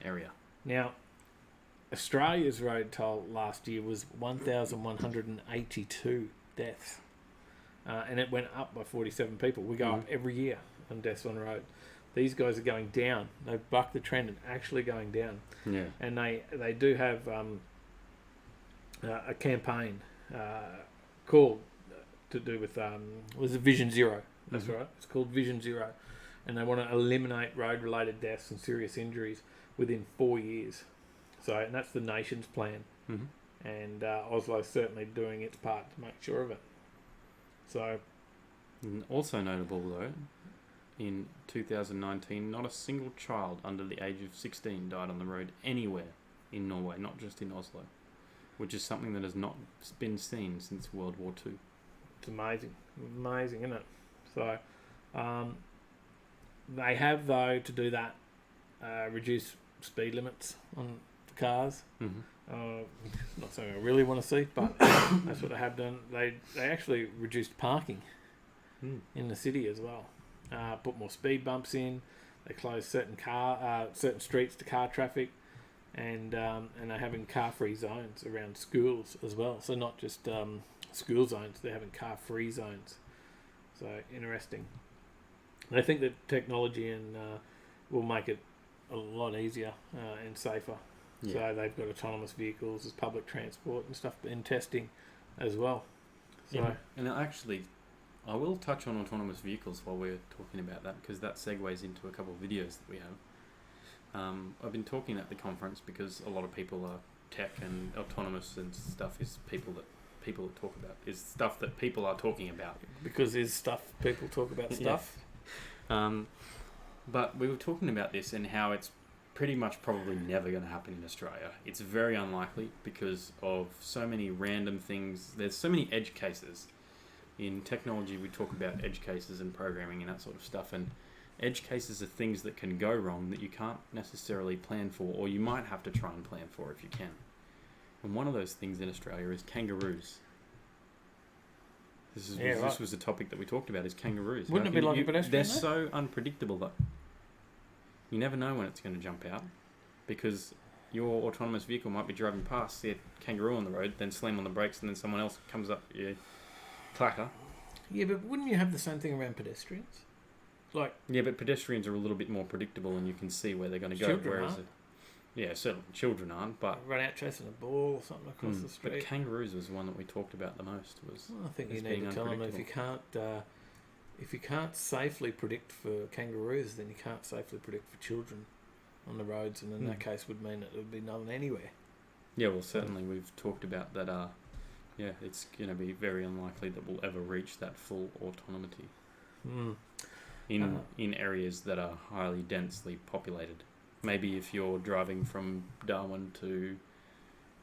area. Now, Australia's road toll last year was 1,182 deaths. And it went up by 47 people. We go up every year on deaths on road. These guys are going down. They've bucked the trend and actually going down. Yeah. And they do have a campaign called to do with was it Vision Zero. That's right. It's called Vision Zero, and they want to eliminate road-related deaths and serious injuries within 4 years. So, and that's the nation's plan. And Oslo's certainly doing its part to make sure of it. So, And also notable though, in 2019, not a single child under the age of 16 died on the road anywhere in Norway, not just in Oslo, which is something that has not been seen since World War II. it's amazing, isn't it? So, they have though to do that, reduce speed limits on cars. Not something I really want to see, but that's what they have done. They actually reduced parking in the city as well. Put more speed bumps in. They closed certain streets to car traffic, and they're having car-free zones around schools as well. So not just school zones; they're having car-free zones. So interesting. They think that technology will make it a lot easier and safer. Yeah. So they've got autonomous vehicles as public transport and stuff in testing as well. So Yeah. And actually, I will touch on autonomous vehicles while we're talking about that, because that segues into a couple of videos that we have. I've been talking at the conference because a lot of people are tech and autonomous and stuff is people that talk about is stuff that people are talking about. because there's stuff people talk about stuff. But we were talking about this and how it's pretty much probably never going to happen in Australia. It's very unlikely because of so many random things. There's so many edge cases. In technology, we talk about edge cases and programming and that sort of stuff. And edge cases are things that can go wrong that you can't necessarily plan for, or you might have to try and plan for if you can. And one of those things in Australia is kangaroos. This was a topic that we talked about, is kangaroos. Wouldn't it be like a pedestrian? They're so unpredictable though. You never know when it's going to jump out, because your autonomous vehicle might be driving past, see a kangaroo on the road, then slam on the brakes, and then someone else comes up, clacker. Yeah, but wouldn't you have the same thing around pedestrians? Like, yeah, but pedestrians are a little bit more predictable, and you can see where they're going to go. Children Whereas, aren't. yeah, certainly children aren't, but run out chasing a ball or something across the but street. kangaroos was one that we talked about the most. Well, I think as you need being to tell them unpredictable. if you can't safely predict for kangaroos, then you can't safely predict for children on the roads, and in that case would mean it would be none anywhere. Yeah, well, certainly we've talked about that. It's going to be very unlikely that we'll ever reach that full autonomy in areas that are highly densely populated. Maybe if you're driving from Darwin to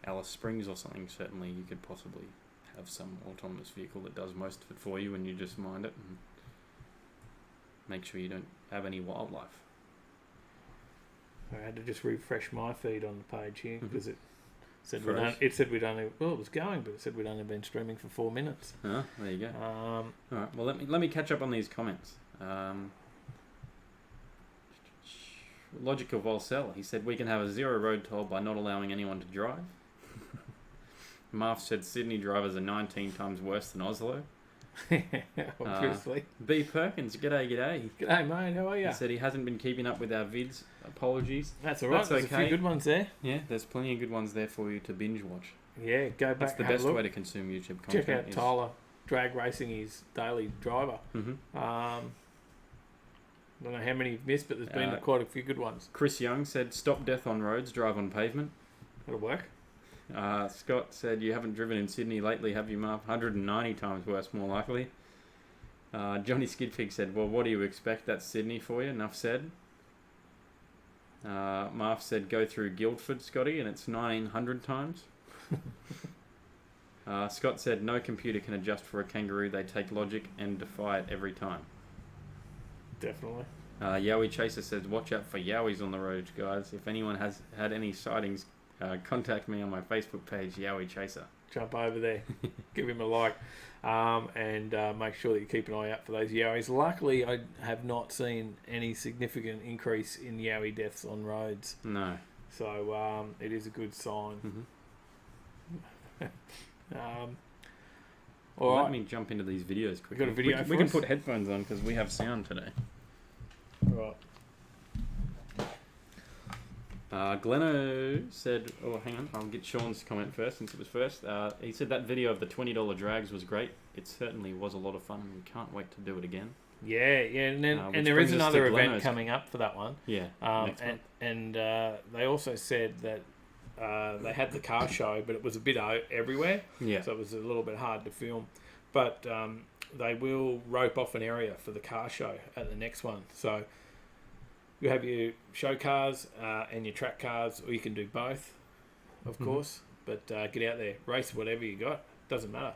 Alice Springs or something, certainly you could possibly have some autonomous vehicle that does most of it for you, and you just mind it and make sure you don't have any wildlife. I had to just refresh my feed on the page here because it said Froze. it said we'd only it was going, but it said we'd only been streaming for 4 minutes. Oh, there you go. All right. Well, let me catch up on these comments. Logical Volcel. He said we can have a zero road toll by not allowing anyone to drive. Marv said Sydney drivers are 19 times worse than Oslo. Obviously. B Perkins, g'day. G'day, mate. How are you? He said he hasn't been keeping up with our vids. Apologies. That's all right. That's There's a okay. few good ones there. Yeah, there's plenty of good ones there for you to binge watch. Yeah, go back. That's the have a best look. way to consume YouTube content. Check out Tyler drag racing his daily driver. Mm-hmm. Don't know how many you've missed, but there's been quite a few good ones. Chris Young said, "Stop death on roads, drive on pavement." That'll work. Scott said, "You haven't driven in Sydney lately, have you, Marv? 190 times worse, more likely." Johnny Skidpig said, "Well, what do you expect? That's Sydney for you." Enough said. Marv said, "Go through Guildford, Scotty, and it's 1900 times." Scott said, "No computer can adjust for a kangaroo. They take logic and defy it every time." Definitely. Yowie Chaser says, "Watch out for yowies on the road, guys. If anyone has had any sightings, contact me on my Facebook page, Yowie Chaser." Jump over there, give him a like, and make sure that you keep an eye out for those yowies. Luckily, I have not seen any significant increase in yowie deaths on roads. No. So it is a good sign. Mm-hmm. All Let right. me jump into these videos quickly. Got a video we for can us? put headphones on because we have sound today. Right. Gleno said, "Oh, hang on, I'll get Sean's comment first since it was first." He said that video of the $20 drags was great. It certainly was a lot of fun, and we can't wait to do it again. Yeah, and then Which and there is brings us another to event Gleno's. coming up for that one. Yeah. next month. And they also said that they had the car show, but it was a bit everywhere. Yeah. So it was a little bit hard to film. But they will rope off an area for the car show at the next one. So you have your show cars and your track cars, or you can do both, of course. But get out there, race whatever you got. Doesn't matter.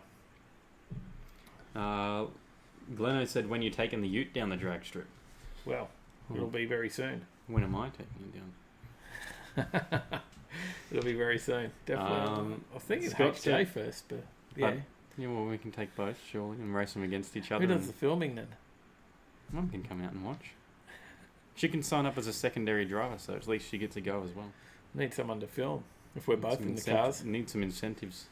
Gleno said, "When you're taking the ute down the drag strip." Well, it'll be very soon. When am I taking it down? It'll be very soon. Definitely. I think it's Scott HJ said- first, but yeah. Yeah, well, we can take both, surely, and race them against each other. Who does the filming then? Mum can come out and watch. She can sign up as a secondary driver, so at least she gets a go as well. Need someone to film if we're both Some in the cars. Need some incentives.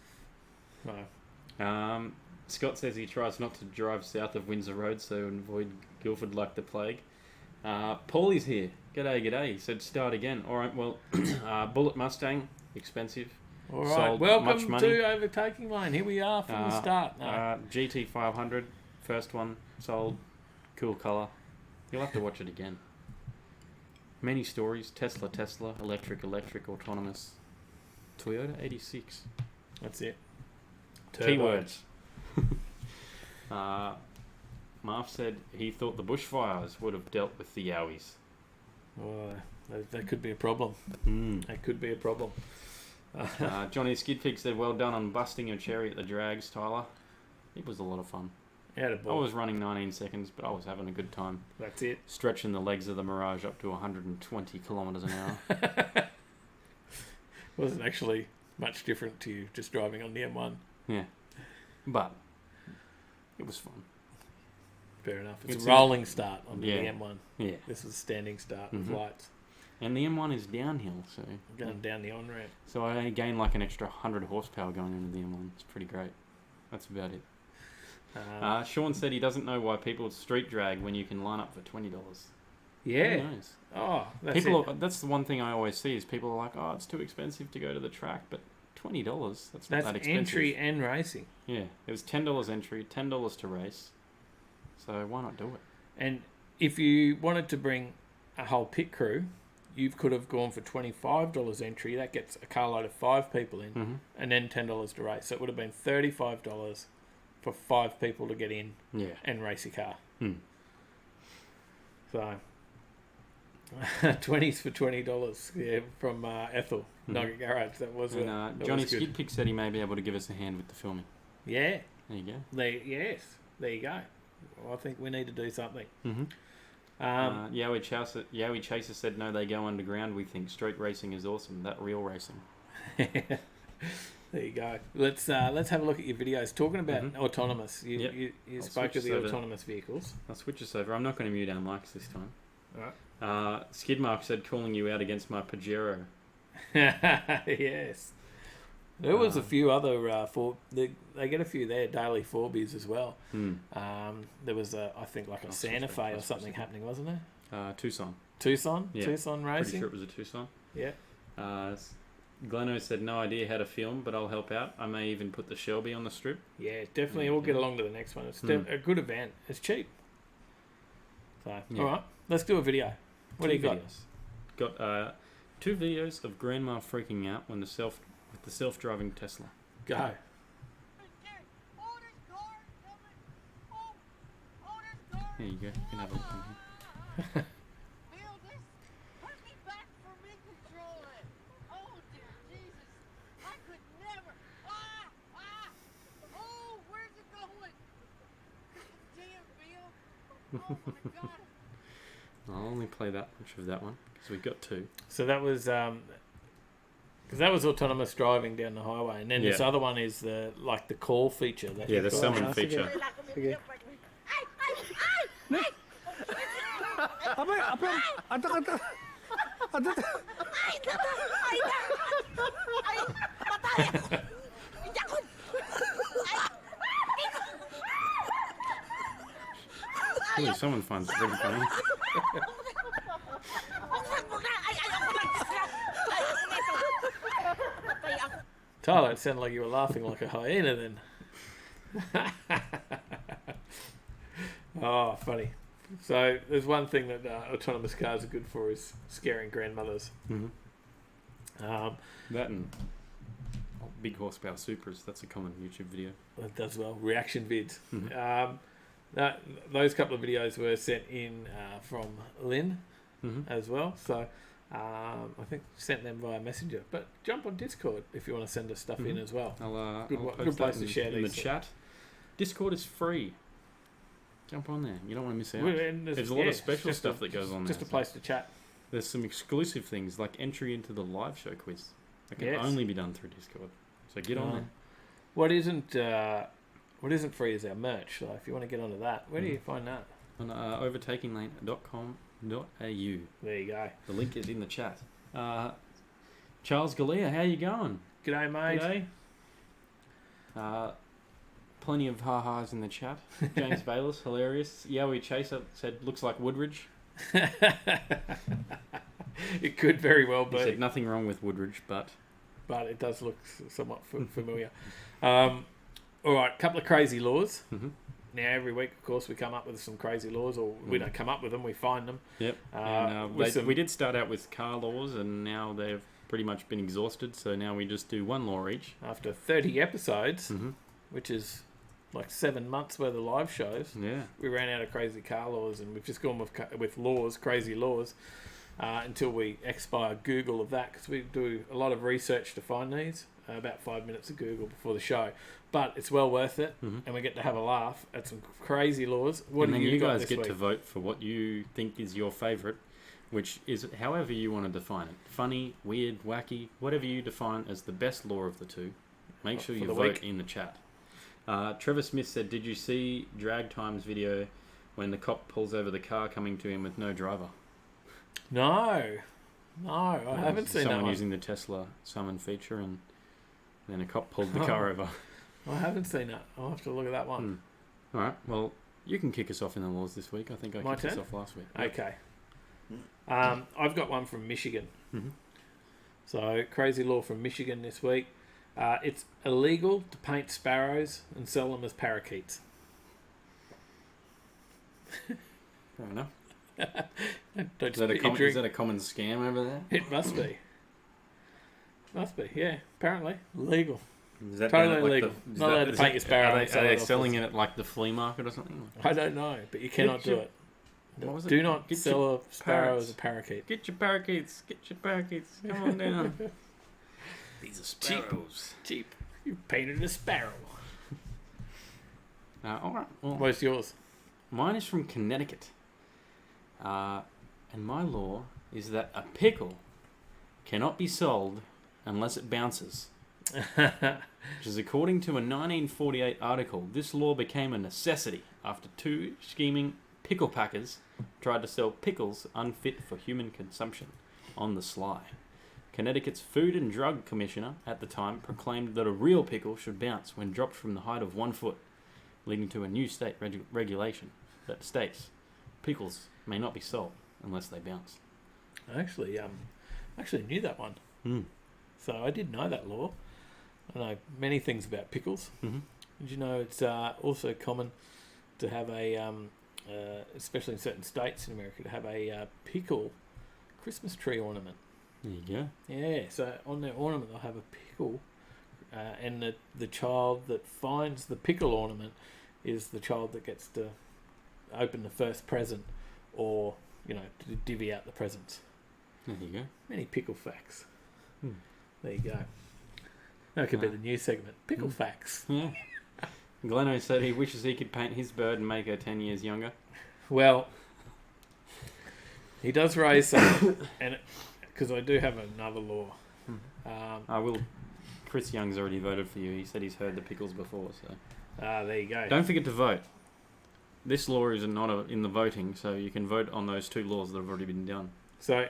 No. Scott says he tries not to drive south of Windsor Road, so avoid Guildford like the plague. Paulie's here. G'day. He said start again. All right, well, Bullet Mustang, expensive. All right. Sold much Welcome money. to Overtaking Lane. Here we are from the start. No. GT 500, first one, sold. Cool colour. You'll have to watch it again. Many stories. Tesla, electric, autonomous. Toyota 86. That's it. Keywords. Marv said he thought the bushfires would have dealt with the yowies. Well, that could be a problem. That could be a problem. Johnny Skidpig said, "Well done on busting your cherry at the drags, Tyler. It was a lot of fun. Out of I ball. was running 19 seconds, but I was having a good time. That's it. Stretching the legs of the Mirage up to 120 kilometres an hour. Wasn't actually much different to you just driving on the M1. Yeah. But it was fun. Fair enough. It's It's a rolling start on the Yeah. M1. Yeah. This was a standing start with Mhm. lights. And the M1 is downhill, so Going down the on-ramp. so I gained like an extra 100 horsepower going into the M1. It's pretty great. That's about it. Sean said he doesn't know why people street drag when you can line up for $20. Yeah. Who knows? Oh, that's That's the one thing I always see is people are like, "Oh, it's too expensive to go to the track," but $20, that's not That's that expensive. entry and racing. Yeah, it was $10 entry, $10 to race. So why not do it? And if you wanted to bring a whole pit crew, you could have gone for $25 entry. That gets a carload of 5 people in, Mm-hmm. and then $10 to race. So it would have been $35 for 5 people to get in Yeah. and race your car. Hmm. So 20s for $20. Yeah, from Ethel Nugget Garage. That was And that Johnny was good. Skidpick said he may be able to give us a hand with the filming. Yeah. There you go. Yes. There you go. Well, I think we need to do something. Mm-hmm. Yowie Chaser said, no, they go underground. We think street racing is awesome. That real racing. There you go. Let's have a look at your videos. Talking about autonomous, you spoke of the autonomous vehicles. I'll switch this over. I'm not going to mute our mics this time. All right. Skidmark said, calling you out against my Pajero. Yes. There was a few other they get a few there daily 4Bs as well. There was I think like a Santa Fe or something happening, wasn't there? Tucson. Yeah. Tucson racing. Pretty sure it was a Tucson. Yeah. Gleno said, no idea how to film, but I'll help out. I may even put the Shelby on the strip. Yeah, definitely. We'll get along to the next one. It's a good event. It's cheap. So, all right, let's do a video. What do you got? Got 2 videos of Grandma freaking out with the self-driving Tesla. Go. There you go. You can have a look in here. I'll only play that much of that one because we've got 2. So that was because that was autonomous driving down the highway, and then this other one is the call feature. The summon feature. Okay. Ooh, someone finds it really funny. Tyler, it sounded like you were laughing like a hyena then. Oh, funny. So there's one thing that autonomous cars are good for is scaring grandmothers. That and big horsepower Supras. That's a common YouTube video. That does well. Reaction vids. Those couple of videos were sent in from Lynn as well. So I think sent them via Messenger. But jump on Discord if you want to send us stuff in as well. I'll good place to share in these the chat. Discord is free. Jump on there. You don't want to miss out. There's a lot of special stuff that goes on there. Just a place to chat. There's some exclusive things like entry into the live show quiz. That can only be done through Discord. So get on there. What isn't free is our merch. So if you want to get onto that, where do you find that? On overtakinglane.com.au. There you go. The link is in the chat. Charles Galea, how you going? G'day, mate. G'day. Plenty of ha-has in the chat. James Bayless, hilarious. Yowie Chaser said, looks like Woodridge. It could very well be. He said nothing wrong with Woodridge, but it does look somewhat familiar. All right, couple of crazy laws. Now, every week, of course, we come up with some crazy laws, or we don't come up with them, we find them. Yep. We did start out with car laws, and now they've pretty much been exhausted, so now we just do one law each. After 30 episodes, which is like 7 months worth of live shows, we ran out of crazy car laws, and we've just gone with laws, crazy laws, until we expire Google of that, because we do a lot of research to find these. About 5 minutes of Google before the show, but it's well worth it, and we get to have a laugh at some crazy laws. What do you guys get to vote for what you think is your favourite, which is however you want to define it. Funny, weird, wacky, whatever you define as the best law of the two. Make sure you vote in the chat. Trevor Smith said, did you see Drag Time's video when the cop pulls over the car coming to him with no driver? No, I haven't seen that one. Someone using the Tesla summon feature, and then a cop pulled the car over. I haven't seen that. I'll have to look at that one. All right, well, you can kick us off in the laws this week. I think I kicked us off last week. Okay. I've got one from Michigan. So, crazy law from Michigan this week. It's illegal to paint sparrows and sell them as parakeets. Fair enough. Is that a common scam over there? It must be. Yeah. Apparently. Legal. Is that totally illegal. Not allowed to paint your sparrow. Are they selling it at like the flea market or something? I don't know, but you cannot do it. Do not sell a sparrow as a parakeet. Get your parakeets. Come on down. These are sparrows. Cheap. You painted a sparrow. All right. Well, what's yours? Mine is from Connecticut. And my law is that a pickle cannot be sold unless it bounces. Which is according to a 1948 article. This law became a necessity after 2 scheming pickle packers tried to sell pickles unfit for human consumption on the sly. Connecticut's Food and Drug Commissioner at the time proclaimed that a real pickle should bounce when dropped from the height of 1 foot, leading to a new state regulation that states pickles may not be sold unless they bounce. I actually knew that one. So I did know that law. I know many things about pickles. Mm-hmm. Did you know it's also common to have a, especially in certain states in America, to have a pickle Christmas tree ornament? There you go. Yeah, so on their ornament they'll have a pickle, and the child that finds the pickle ornament is the child that gets to open the first present, or to divvy out the presents. There you go. Many pickle facts. There you go. That could be the new segment. Pickle facts. Yeah. Gleno said he wishes he could paint his bird and make her 10 years younger. Well, he does raise something, and because I do have another law. I will. Chris Young's already voted for you. He said he's heard the pickles before. So there you go. don't forget to vote. This law is not in the voting, so you can vote on those 2 laws that have already been done. So,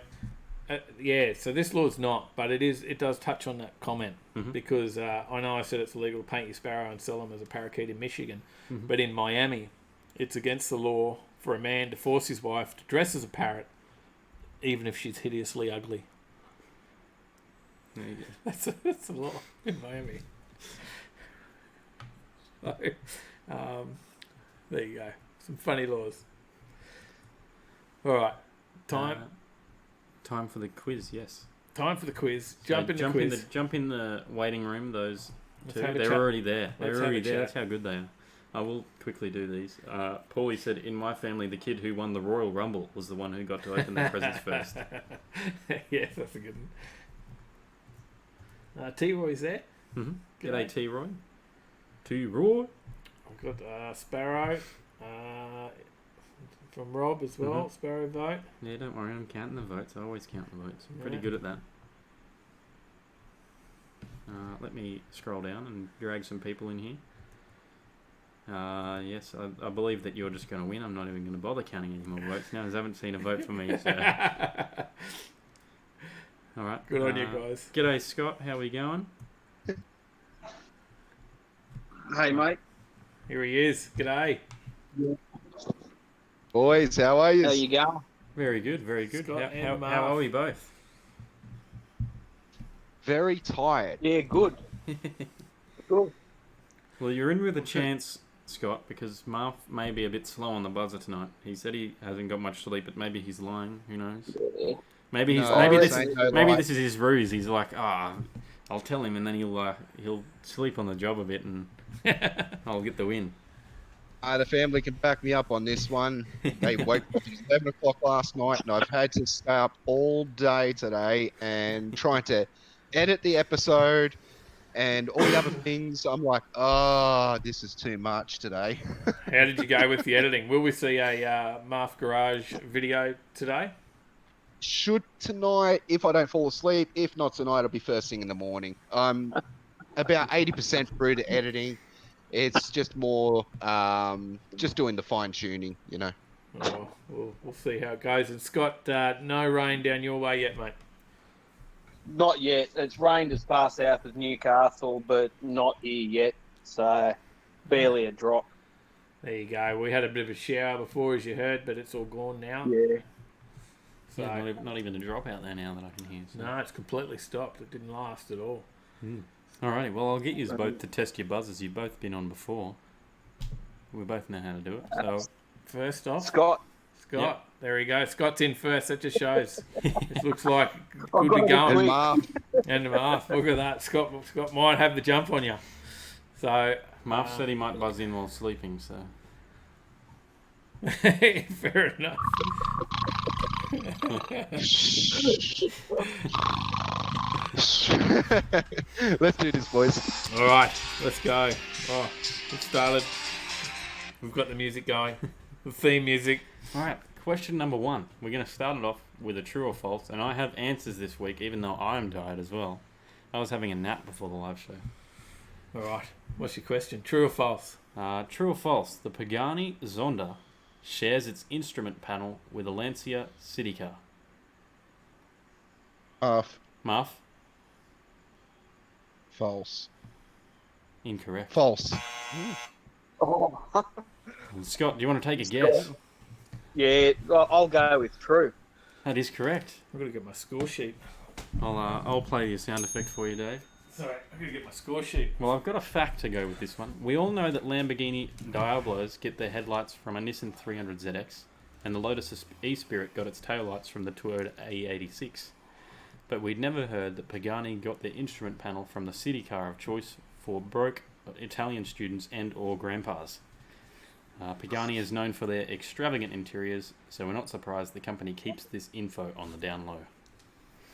so this law's not, but it does touch on that comment, because I know I said it's illegal to paint your sparrow and sell them as a parakeet in Michigan, but in Miami, it's against the law for a man to force his wife to dress as a parrot, even if she's hideously ugly. There you go. That's a law in Miami. So, there you go. Some funny laws. All right, time for the quiz. Yes. Time for the quiz. Jump in the quiz. Jump in the waiting room. Those Let's 2, have a they're chat. already there. Let's They're already have a there. chat. That's how good they are. I will quickly do these. Paulie said, in my family, the kid who won the Royal Rumble was the one who got to open their presents first. Yes, that's a good one. T-Roy's there. G'day, T-Roy. T-Roy. I've got Sparrow from Rob as well. Sparrow vote. Yeah, don't worry. I'm counting the votes. I always count the votes. I'm pretty good at that. Let me scroll down and drag some people in here. Yes, I believe that you're just going to win. I'm not even going to bother counting any more votes now, as I haven't seen a vote from me. So. All right. Good on you guys. G'day, Scott. How we going? Hey, mate. Here he is. G'day. Boys, how are you? How you going? Very good, very good. Scott and How Marv. are we both? Very tired. Yeah, good. Cool. Well, you're in with a chance, Scott, because Marv may be a bit slow on the buzzer tonight. He said he hasn't got much sleep, but maybe he's lying. Who knows? Maybe he's No, this is his ruse. He's like, I'll tell him, and then he'll sleep on the job a bit, and I'll get the win. The family can back me up on this one. They woke up at 11 o'clock last night, and I've had to stay up all day today and trying to edit the episode and all the other things. I'm like, this is too much today. How did you go with the editing? Will we see a Marth Garage video today? Should tonight, if I don't fall asleep. If not tonight, it'll be first thing in the morning. I'm about 80% through to editing. It's just more just doing the fine-tuning, Oh, we'll see how it goes. And Scott, no rain down your way yet, mate? Not yet. It's rained as far south as Newcastle, but not here yet. So, barely a drop. There you go. We had a bit of a shower before, as you heard, but it's all gone now. Yeah. So, Yeah, not even a drop out there now that I can hear. So. no, it's completely stopped. It didn't last at all. Alrighty, well, I'll get you both to test your buzzers. You've both been on before. We both know how to do it. So, First off, Scott. Yep. There we go. Scott's in first. That just shows. It looks like I've good got to a go. And Marv, And Marth, look at that. Scott might have the jump on you. So Marv said he might buzz in while sleeping, so... fair enough. let's do this, boys. All right, let's go. Oh, it started. We've got the music going. The theme music. Alright, question number 1. We're going to start it off with a true or false, and I have answers this week, even though I'm tired as well. I was having a nap before the live show. All right. What's your question? True or false? True or false? The Pagani Zonda shares its instrument panel with a Lancia city car. Marf? False. Incorrect. False. Oh. Scott, do you want to take a guess? Yeah, I'll go with true. That is correct. I've got to get my score sheet. I'll play your sound effect for you, Dave. Sorry, I've got to get my score sheet. Well, I've got a fact to go with this one. We all know that Lamborghini Diablos get their headlights from a Nissan 300ZX, and the Lotus E-Spirit got its taillights from the Toyota A86. But we'd never heard that Pagani got their instrument panel from the city car of choice for broke Italian students and or grandpas. Pagani is known for their extravagant interiors, so we're not surprised the company keeps this info on the down low.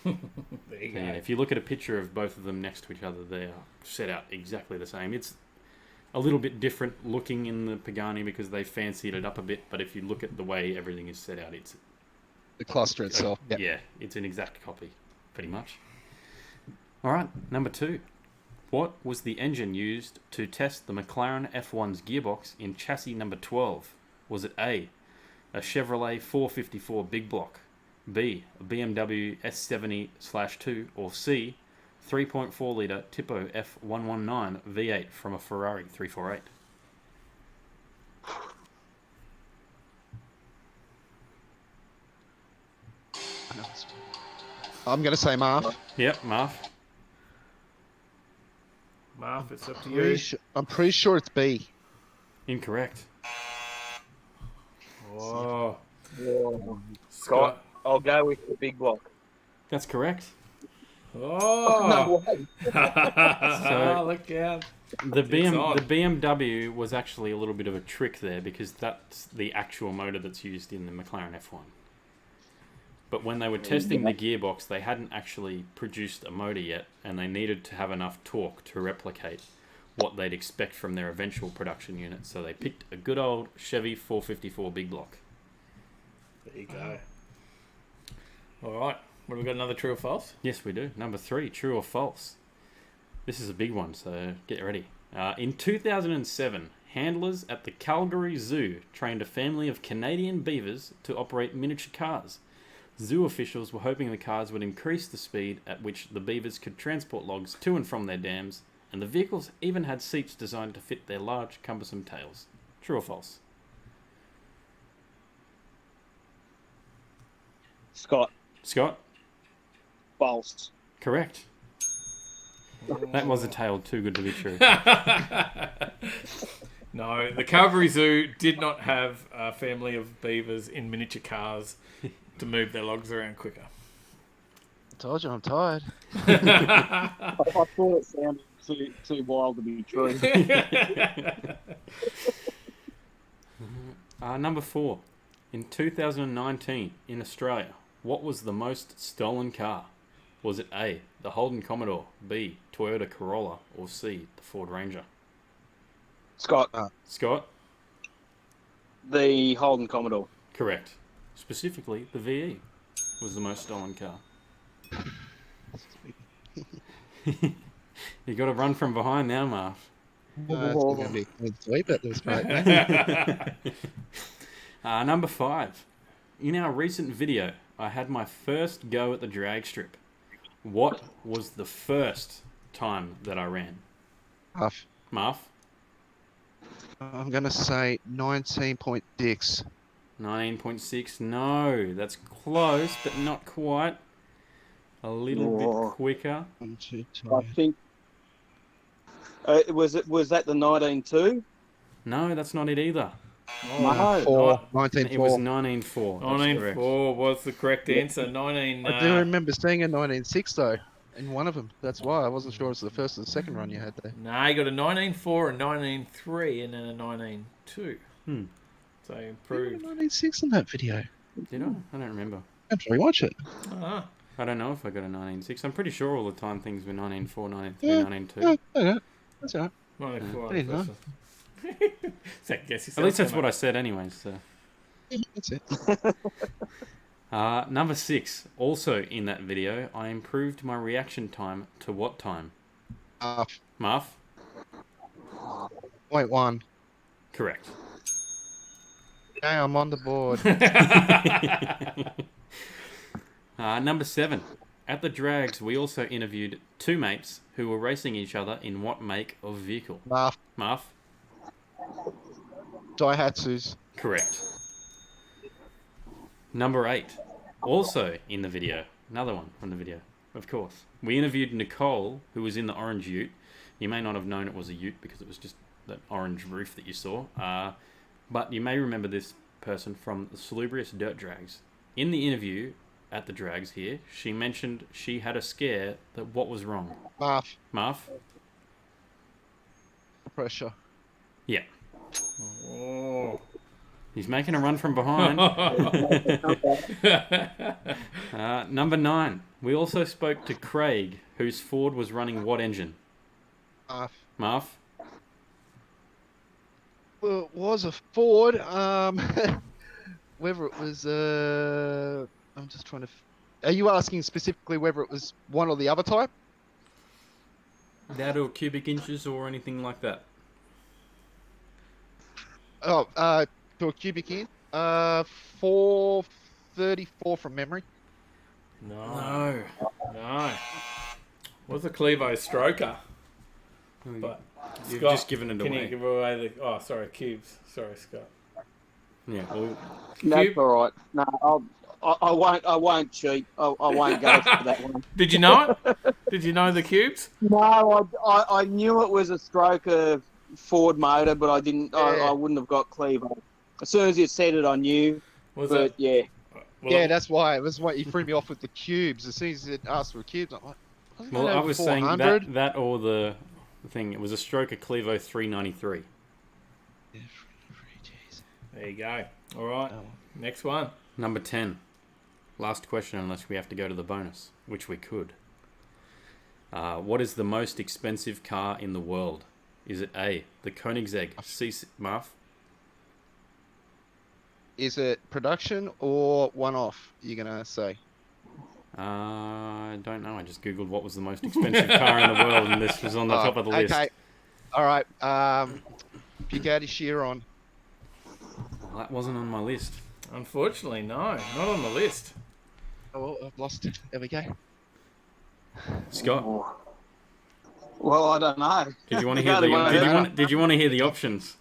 There you go. If you look at a picture of both of them next to each other, they are set out exactly the same. It's a little bit different looking in the Pagani because they fancied it up a bit, but if you look at the way everything is set out, it's... The cluster itself. Yep. Yeah, it's an exact copy, pretty much. All right, number 2. What was the engine used to test the McLaren F1's gearbox in chassis number 12? Was it A, a Chevrolet 454 big block, B, a BMW S70/2, or C, 3.4 litre Tipo F119 V8 from a Ferrari 348? I'm going to say Marv. Yep, Marv. Marv, it's up to you. I'm pretty sure it's B. Incorrect. Oh. Scott, I'll go with the big block. That's correct. Oh. No way. So- Look out. The It's on. BMW was actually a little bit of a trick there because that's the actual motor that's used in the McLaren F1. But when they were testing the gearbox, they hadn't actually produced a motor yet, and they needed to have enough torque to replicate what they'd expect from their eventual production unit. So they picked a good old Chevy 454 big block. There you go. All right. What have we got? Another true or false? Yes, we do. Number 3, true or false? This is a big one, so get ready. In 2007, handlers at the Calgary Zoo trained a family of Canadian beavers to operate miniature cars. Zoo officials were hoping the cars would increase the speed at which the beavers could transport logs to and from their dams, and the vehicles even had seats designed to fit their large, cumbersome tails. True or false? Scott, Scott? false. Correct. That was a tale too good to be true. No, the Calgary Zoo did not have a family of beavers in miniature cars to move their logs around quicker. I told you I'm tired. I thought it sounded too wild to be true. Number 4. In 2019, in Australia, what was the most stolen car? Was it A, the Holden Commodore, B, Toyota Corolla, or C, the Ford Ranger? Scott, Scott? the Holden Commodore. Correct. Specifically, the VE was the most stolen car. You got to run from behind now, Marv. It's going to be a clean sweep at this rate. Number 5. In our recent video, I had my first go at the drag strip. What was the first time that I ran? Tough. Marv? I'm going to say 19.6. 19.6. No, that's close, but not quite. A little bit quicker. I'm too I tired. think. Was that the 19.2? No, that's not it either. No. 19.4. It was 19.4. That's correct. 19.4 was the correct answer. 19. I do remember seeing a 19.6 though in one of them. That's why I wasn't sure it was the first or the second run you had there. No, you got a 19.4, a 19.3, and then a 19.2. So you improved. 19.6 in that video. Did I? I don't remember. I have to rewatch it. Ah, I don't know if I got a 19.6. I'm pretty sure all the time things were 19.4, 19.3, Yeah. 19.2. No, that's all right. 19.4. I didn't know. Second guess yourself. At least that's so what I much. said anyways. So. That's it. Number 6. Also in that video, I improved my reaction time to what time? Marf? 0.1. Correct. Okay, I'm on the board. Number 7. At the drags, we also interviewed 2 mates who were racing each other in what make of vehicle? Marf. Marf? Daihatsus. Correct. Number 8. Also in the video. Another one from the video, of course. We interviewed Nicole, who was in the orange ute. You may not have known it was a ute because it was just that orange roof that you saw. But you may remember this person from the Salubrious Dirt Drags. In the interview at the drags here, she mentioned she had a scare that what was wrong? Marf. Marf? Pressure. Yeah. Oh. He's making a run from behind. Number 9. We also spoke to Craig, whose Ford was running what engine? Marf. Marf? Well, it was a Ford. Whether it was, I'm just trying to. Are you asking specifically whether it was one or the other type? That or cubic inches or anything like that? Oh, to a cubic in. 434 from memory. No. Was a Clevo Stroker. But You've Scott, just given it can away. you give away the... Oh, sorry, cubes. Sorry, Scott. Yeah, well, That's all right. No, I won't cheat. I won't go for that one. Did you know it? Did you know the cubes? No, I knew it was a stroker Ford motor, but I didn't. I wouldn't have got Clevo. As soon as you said it, I knew. Was but it? yeah, Well, Yeah, that's why. It was what you threw me off with the cubes. As soon as it asked for cubes, I'm like, wasn't well that I over was saying 400? that or the thing. It was a Stroker Clevo 393. there you go. All right. Next one. Number 10. Last question, unless we have to go to the bonus, which we could. What is the most expensive car in the world? Is it A, the Koenigsegg CC... Marf? Is it production or one-off, you're going to say? I don't know. I just Googled what was the most expensive car in the world, and this was on the top of the list. Okay. All right. Bugatti Chiron. Well, that wasn't on my list. Unfortunately, no. Not on the list. Oh, well, I've lost it. There we go. Scott, well, I don't know. did you want to hear did you want to hear the options?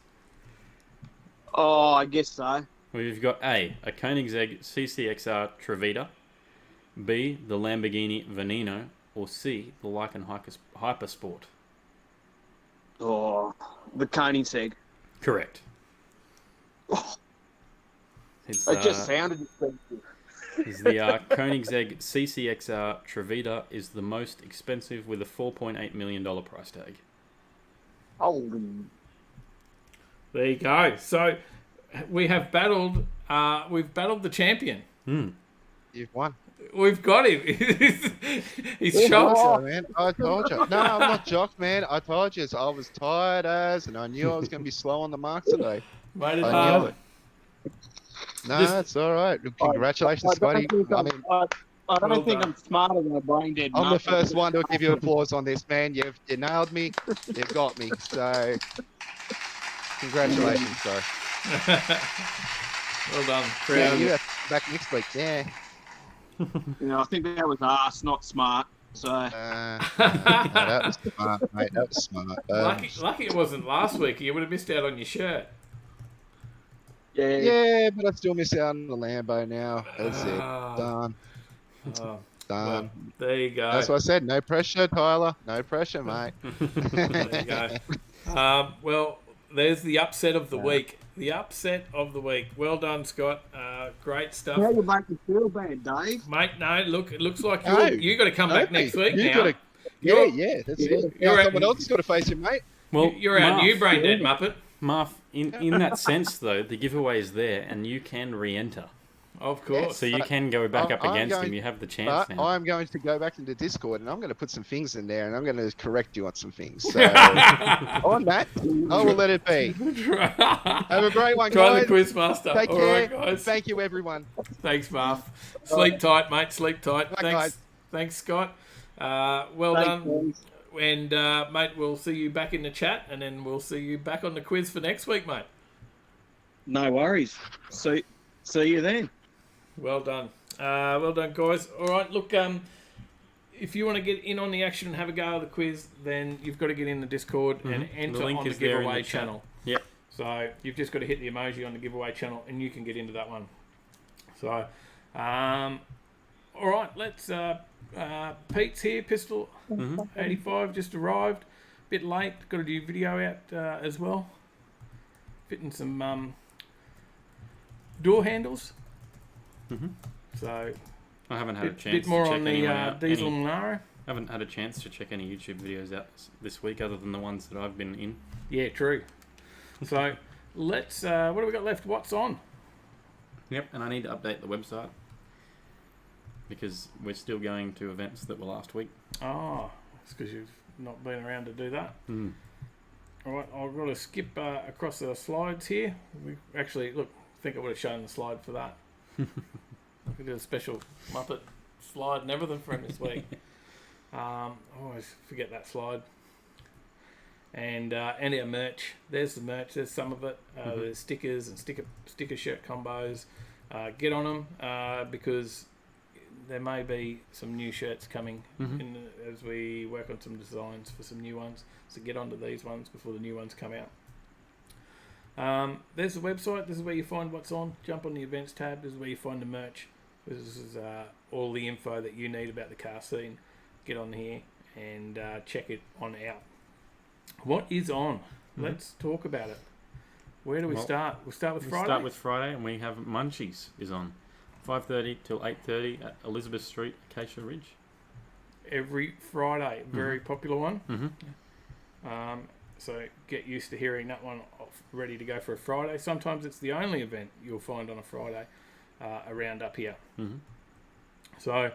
Oh, I guess so. Well, you've got A, a Koenigsegg CCXR Trevita, B, the Lamborghini Veneno, or C, the Lykan Hypersport. Oh, the Koenigsegg. Correct. Oh, It's, it just sounded expensive. is the Koenigsegg CCXR Trevita is the most expensive with a $4.8 million price tag. Holy. There you go. So we have battled. We've battled the champion. You've won. We've got him. He's shocked. Oh, man. I told you. No, I'm not shocked, man. I told you. I was tired as, and I knew I was going to be slow on the mark today. Made it I hard. knew it. No, it's all right. Congratulations, buddy. I mean, I don't Well think done. I'm smarter than a brain dead. I'm the nut. first one to give you applause on this, man. You nailed me. You got me. So, congratulations, bro. Well done. Yeah, Proud of you you. have to come back next week. Yeah. I think that was arse, not smart. So No, that was smart, mate. That was smart. Lucky it wasn't last week. You would have missed out on your shirt. Yeah, but I still miss out on the Lambo now. That's it. Ah. Done. Oh, Done. well, there you go. That's what I said. No pressure, Tyler. No pressure, mate. There you go. Well, there's the upset of the week. The upset of the week. Well done, Scott. Great stuff. how you make me feel bad, Dave? Mate, no, look, it looks like No, you got to come back next week You now. gotta, You're- that's it. you're Now at- someone else has got to face him, mate. Well, You're our Marf, new brain dead Muppet. Marf, in that sense, though, the giveaway is there, and you can re-enter. Of course. So you can go back up I'm against going- him. You have the chance But now. I'm going to go back into Discord and I'm going to put some things in there and I'm going to correct you on some things. So on that, I will let it be. Have a great one, Try guys. the quiz master. Take All care. right, guys. Thank you, everyone. Thanks, Marv. Sleep tight, mate. Sleep tight. Bye, Thanks. guys. Thanks, Scott. Well Thanks, done. boys. And, mate, we'll see you back in the chat, and then we'll see you back on the quiz for next week, mate. No worries. See you then. Well done. Well done, guys. All right, look, if you want to get in on the action and have a go at the quiz, then you've got to get in the Discord and enter The link on the is there in giveaway the chat. channel. Yep. So you've just got to hit the emoji on the giveaway channel, and you can get into that one. So, all right, let's. Pete's here, Pistol 85, just arrived. Bit late, got a new video out as well. Fitting some door handles. So, I haven't had a chance bit more to check on anyone the out. diesel Any- Monaro. haven't had a chance to check any YouTube videos out this week other than the ones that I've been in. Yeah, true. So, let's. What do we got left? What's on? Yep, and I need to update the website because we're still going to events that were last week. Oh, it's because you've not been around to do that. Mm. All right, I've got to skip across the slides here. We actually, look, I think I would have shown the slide for that. We did a special Muppet slide and everything for him this week. I always forget that slide. And our merch. There's the merch. There's some of it. There's stickers and sticker shirt combos. Get on them because there may be some new shirts coming as we work on some designs for some new ones. So get onto these ones before the new ones come out. There's the website. This is where you find what's on. Jump on the events tab. This is where you find the merch. This is all the info that you need about the car scene. Get on here and check it on out. What is on? Let's talk about it. Where do we start? We'll start with Friday. Start with Friday, and we have Munchies is on 5:30 till 8:30 at Elizabeth Street, Acacia Ridge. Every Friday, very popular one. Mm-hmm. So get used to hearing that one ready to go for a Friday. Sometimes it's the only event you'll find on a Friday around up here. Mm-hmm. So,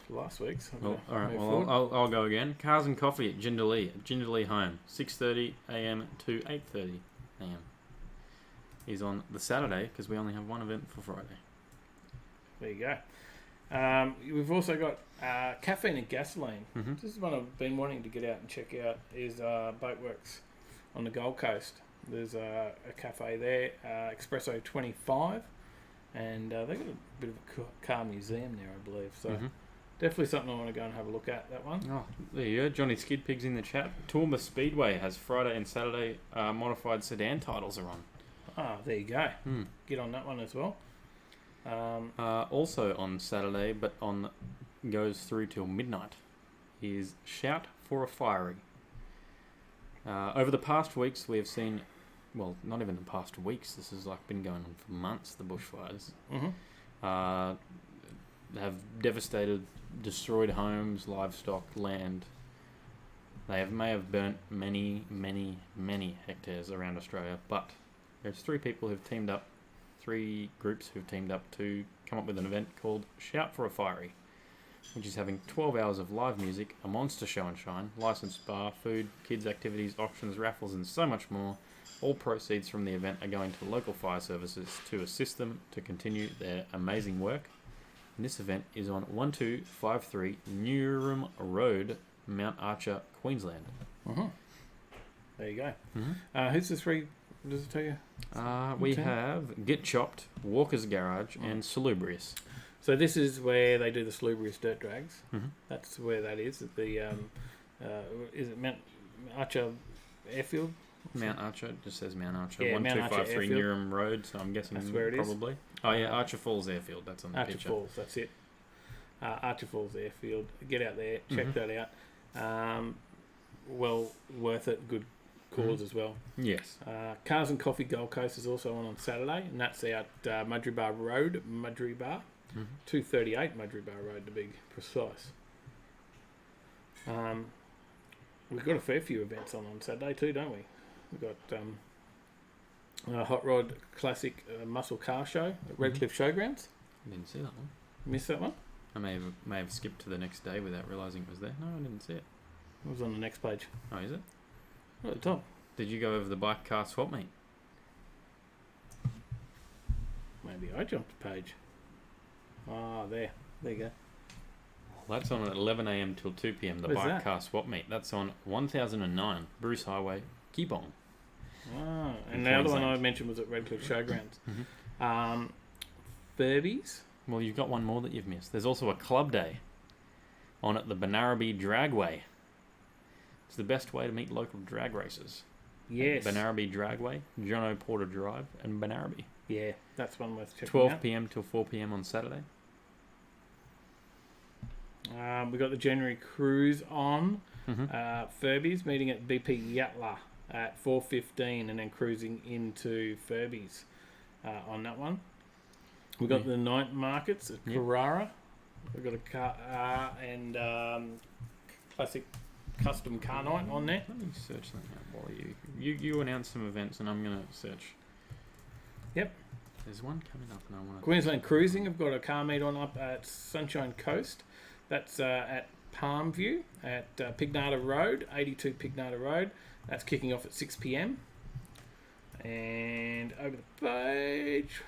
last week's. Well, all right. Well, I'll go again. Cars and Coffee at Gingerlee Home, 6:30 a.m. to 8:30 a.m. is on the Saturday because we only have one event for Friday. There you go. We've also got Caffeine and Gasoline. This is one I've been wanting to get out and check out. Is Boatworks on the Gold Coast. There's a cafe there, Espresso 25, and they've got a bit of a car museum there, I believe. So definitely something I want to go and have a look at, that one. Oh, there you go. Johnny Skid Pig's in the chat. Toowoomba Speedway has Friday and Saturday modified sedan titles are on. Ah, there you go. Get on that one as well. Also on Saturday, but goes through till midnight, is Shout for a Fiery. Over the past weeks, we have seen, well, not even the past weeks. This has been going on for months. The bushfires have devastated, destroyed homes, livestock, land. They may have burnt many, many, many hectares around Australia, but there's three groups who've teamed up to come up with an event called Shout for a Fiery, which is having 12 hours of live music, a monster show and shine, licensed bar, food, kids activities, auctions, raffles and so much more. All proceeds from the event are going to local fire services to assist them to continue their amazing work. And this event is on 1253 Newram Road, Mount Archer, Queensland. There you go. Who's the three? Does it tell you? We have Get Chopped, Walker's Garage, and Salubrious. So this is where they do the Salubrious dirt drags. That's where that is. At the is it Mount Archer Airfield? Mount Archer, it just says Mount Archer. Yeah, Mount Archer 1253 Airfield. Newram Road, so I'm guessing That's where it is. probably. Oh yeah, Archer Falls Airfield, that's on the Archer picture. Falls, that's it. Archer Falls Airfield. Get out there, check that out. Well worth it. Good cause as well. Yes. Cars and Coffee Gold Coast is also on Saturday, and that's out Mudgee Bar Road, 238 Mudgee Bar Road to be precise. We've got a fair few events on Saturday too, don't we? We've got Hot Rod Classic Muscle Car Show at Redcliffe Showgrounds. I didn't see that one. Missed that one? I may have skipped to the next day without realising it was there. No, I didn't see it. It was on the next page. Oh, is it? Right at the top. Did you go over the bike car swap meet? Maybe I jumped a page. Ah, there. There you go. That's on at 11 a.m. till 2 p.m. The Where's bike that? car swap meet. That's on 1009 Bruce Highway, Geelong. Ah, and In the other one Queensland. I mentioned was at Redcliffe Showgrounds. Mm-hmm. Furbies. Well, you've got one more that you've missed. There's also a club day on at the Banaraby Dragway. It's the best way to meet local drag racers. Yes. Banaraby Dragway, Jono Porter Drive, and Banaraby. Yeah, that's one worth checking 12 out. p.m. till 4 p.m. on Saturday. We got the January cruise on. Mm-hmm. Furbies meeting at BP Yatla at 4:15 and then cruising into Furbies on that one. We got the night markets at Carrara. We've got a car and classic custom car night on there. Let me search something out while you announce some events and I'm going to search. Yep. There's one coming up and I want to... Queensland Cruising have got a car meet on up at Sunshine Coast. That's at Palmview at Pignata Road, 82 Pignata Road. That's kicking off at 6 p.m. And over the page,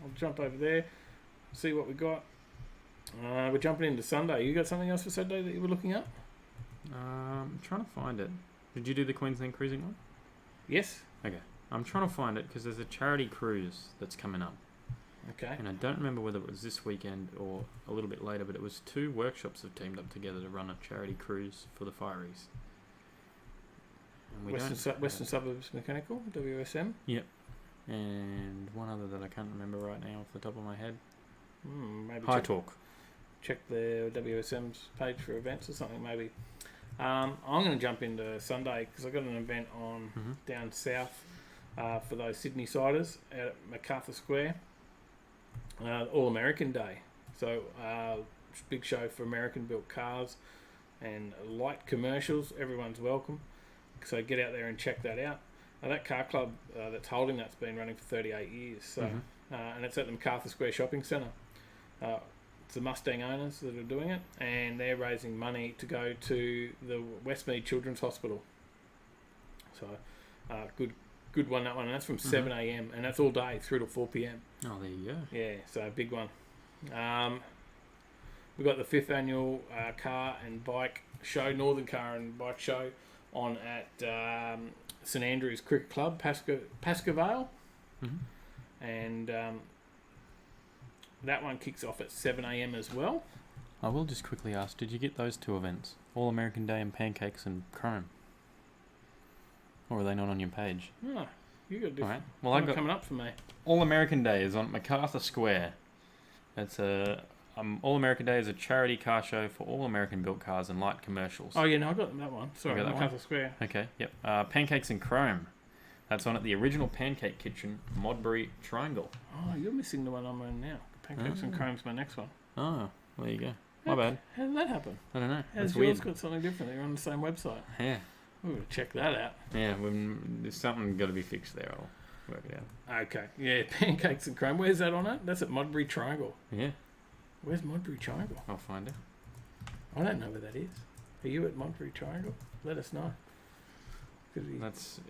I'll jump over there, see what we got. We're jumping into Sunday. You got something else for Saturday that you were looking up? I'm trying to find it. Did you do the Queensland Cruising one? Yes. Okay. I'm trying to find it because there's a charity cruise that's coming up. Okay. And I don't remember whether it was this weekend or a little bit later, but it was 2 workshops have teamed up together to run a charity cruise for the Fireys. And Western Suburbs Mechanical, WSM. Yep. And one other that I can't remember right now off the top of my head. Maybe High Talk. check the WSM's page for events or something maybe. I'm going to jump into Sunday because I've got an event on down south for those Sydney siders at MacArthur Square. All American Day. So big show for American built cars and light commercials. Everyone's welcome. So get out there and check that out. That car club that's holding that's been running for 38 years. So and it's at the MacArthur Square Shopping Centre. It's the Mustang owners that are doing it, and they're raising money to go to the Westmead Children's Hospital. So good one, that one. And that's from 7 a.m. and that's all day through to 4 p.m. Oh, there you go. Yeah, so big one. We've got the 5th annual car and bike show, Northern Car and Bike Show, on at St Andrews Cricket Club, Pascoe and that one kicks off at 7 a.m. as well. I will just quickly ask, did you get those 2 events? All American Day and Pancakes and Chrome? Or are they not on your page? No, you got different. All right. Well, I got coming up for me. All American Day is on MacArthur Square. It's a All American Day is a charity car show for all American built cars and light commercials. Oh yeah, no, I got that one. Sorry, You got that MacArthur Square. Okay, yep. Pancakes and Chrome. That's on at the original Pancake Kitchen, Modbury Triangle. Oh, you're missing the one I'm on now. Pancakes and Chrome's my next one. Oh, there you go. My bad. How did that happen? I don't know. How's That's yours weird. got something different? They're on the same website. Yeah. We'll check that out. Yeah, there's something got to be fixed there. I'll work it out. Okay. Yeah, Pancakes and Chrome. Where's that on it? That's at Modbury Triangle. Yeah. Where's Modbury Triangle? I'll find it. I don't know where that is. Are you at Modbury Triangle? Let us know. That's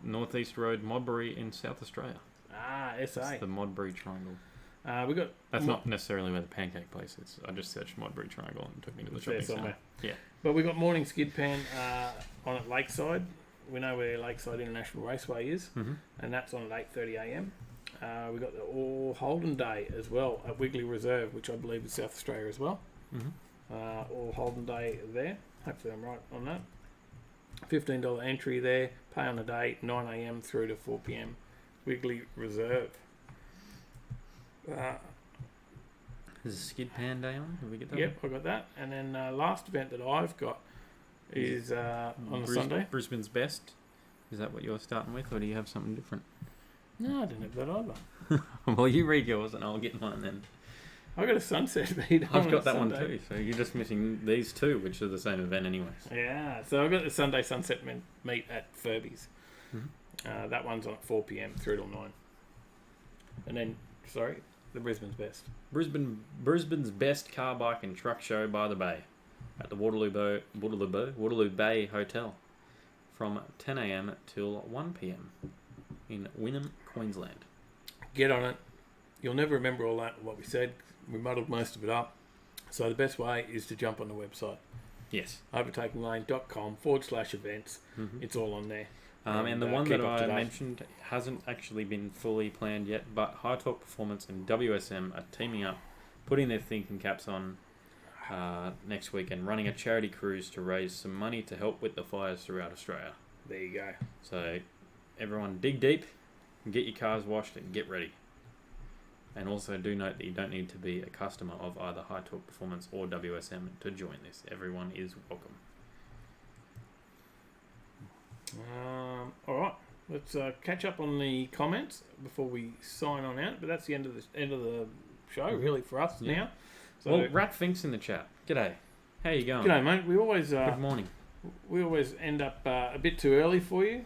Northeast Road, Modbury in South Australia. SA. It's the Modbury Triangle. We got. That's not necessarily where the pancake place is. I just searched Modbury Triangle and took me to the shopping centre. Yeah. But we got Morning Skid Pan on at Lakeside. We know where Lakeside International Raceway is, and that's on at 8:30 a.m. We got the All Holden Day as well at Wiggly Reserve, which I believe is South Australia as well. All Holden Day there. Hopefully I'm right on that. $15 entry there. Pay on the day, 9 a.m. through to 4 p.m. Wiggly Reserve. There's a skid pan day on. Did we get that? Yep, I got that. And then last event that I've got is on a Sunday. Brisbane's Best. Is that what you're starting with, or do you have something different? No, I didn't have that either. Well, you read yours, and I'll get mine then. I got a sunset meet. I've got that Sunday one too. So you're just missing these 2, which are the same event, anyways. Yeah. So I've got the Sunday sunset meet at Furby's. That one's on at 4 p.m. through till 9. And then, the Brisbane's Best. Brisbane's best car, bike and truck show by the bay at the Waterloo Bay Hotel from 10 a.m. till 1 p.m. in Wynnum, Queensland. Get on it. You'll never remember all that, what we said. We muddled most of it up. So the best way is to jump on the website. Yes. overtakinglane.com/events. It's all on there. And the one that I mentioned hasn't actually been fully planned yet, but High Talk Performance and WSM are teaming up, putting their thinking caps on next week and running a charity cruise to raise some money to help with the fires throughout Australia. There you go. So everyone dig deep, get your cars washed and get ready. And also do note that you don't need to be a customer of either High Talk Performance or WSM to join this. Everyone is welcome. All right, let's catch up on the comments before we sign on out. But that's the end of the show, really, for us now. So, well, Rat Fink's in the chat. G'day. How you going? G'day, mate. We always good morning. We always end up a bit too early for you.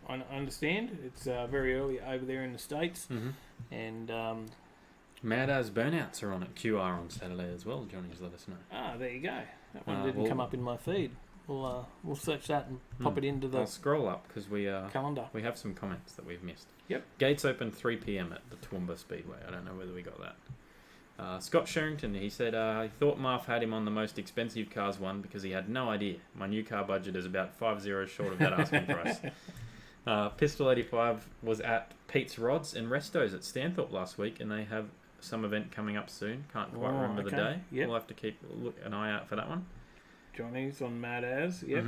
I understand it's very early over there in the States, and Mad As Burnouts are on at QR on Saturday as well. Johnny's let us know. There you go. That one didn't come up in my feed. We'll search that and pop it into the I'll scroll up because we calendar. We have some comments that we've missed. Yep. Gates open 3 p.m. at the Toowoomba Speedway. I don't know whether we got that. Scott Sherrington, he said he thought Marv had him on the most expensive cars one because he had no idea. My new car budget is about 5 zeros short of that asking price. Pistol 85 was at Pete's Rods and Restos at Stanthorpe last week, and they have some event coming up soon. Can't quite remember the day. Yep. We'll have to keep an eye out for that one. Johnny's on Mad As, yep.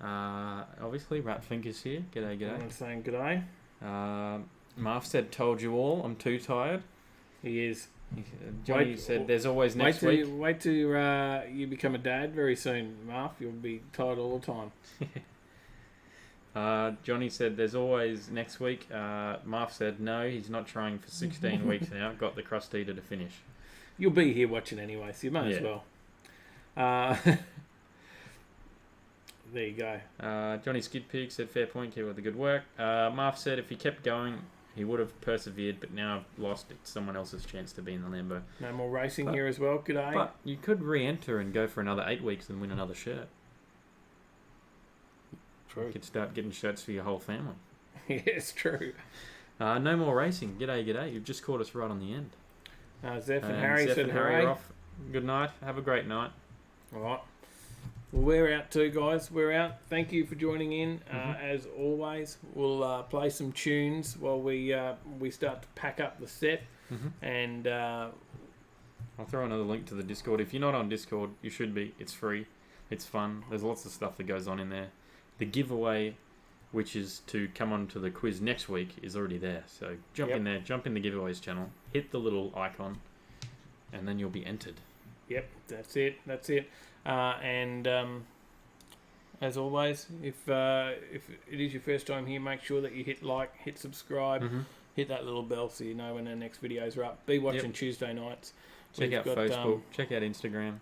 Obviously, Ratfink is here. G'day, g'day. I'm saying g'day. Marv said, told you all, I'm too tired. He is. Johnny said, there's always next week. Wait till you become a dad very soon, Marv. You'll be tired all the time. Johnny said, there's always next week. Marv said, no, he's not trying for 16 weeks now. Got the crust eater to finish. You'll be here watching anyway, so you might as well. There you go. Johnny Skidpig said, fair point, keep with the good work. Marv said if he kept going, he would have persevered, but now I've lost. It's someone else's chance to be in the Lambo. No more racing here as well. G'day. But you could re-enter and go for another 8 weeks and win another shirt. True. You could start getting shirts for your whole family. Yeah, it's true. No more racing. G'day, g'day. You've just caught us right on the end. Zeph and Harry said Harry hooray. are off. Good night. Have a great night. All right. Well, we're out too, guys. We're out. Thank you for joining in. As always, we'll play some tunes while we start to pack up the set. And I'll throw another link to the Discord. If you're not on Discord, you should be. It's free. It's fun. There's lots of stuff that goes on in there. The giveaway, which is to come on to the quiz next week, is already there. So jump in there. Jump in the giveaways channel. Hit the little icon, and then you'll be entered. Yep, that's it. That's it. And as always, if it is your first time here, make sure that you hit like, hit subscribe, hit that little bell so you know when our next videos are up. Be watching Tuesday nights. Check out Facebook. Check out Instagram.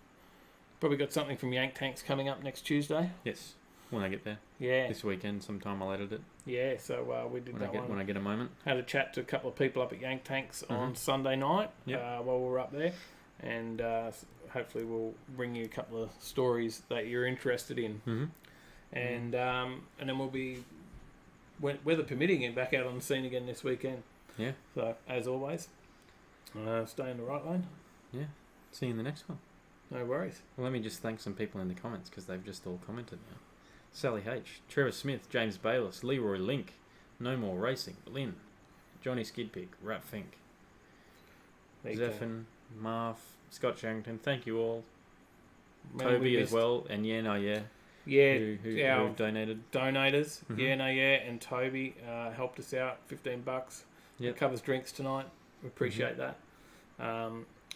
Probably got something from Yank Tanks coming up next Tuesday. Yes, when I get there. Yeah. This weekend, sometime I'll edit it. Yeah, so we did that one. When I get a moment. Had a chat to a couple of people up at Yank Tanks on Sunday night while we were up there. And hopefully we'll bring you a couple of stories that you're interested in. And then we'll be, weather permitting, and back out on the scene again this weekend. Yeah. So, as always, stay in the right lane. Yeah. See you in the next one. No worries. Well, let me just thank some people in the comments because they've just all commented now. Sally H, Trevor Smith, James Bayless, Leroy Link, No More Racing, Lynn, Johnny Skidpig, Rat Fink, Zephin, Marv, Scott Sharrington, thank you all. Toby as well, and who donated. Donators, and Toby helped us out, $15. It covers drinks tonight. We appreciate that.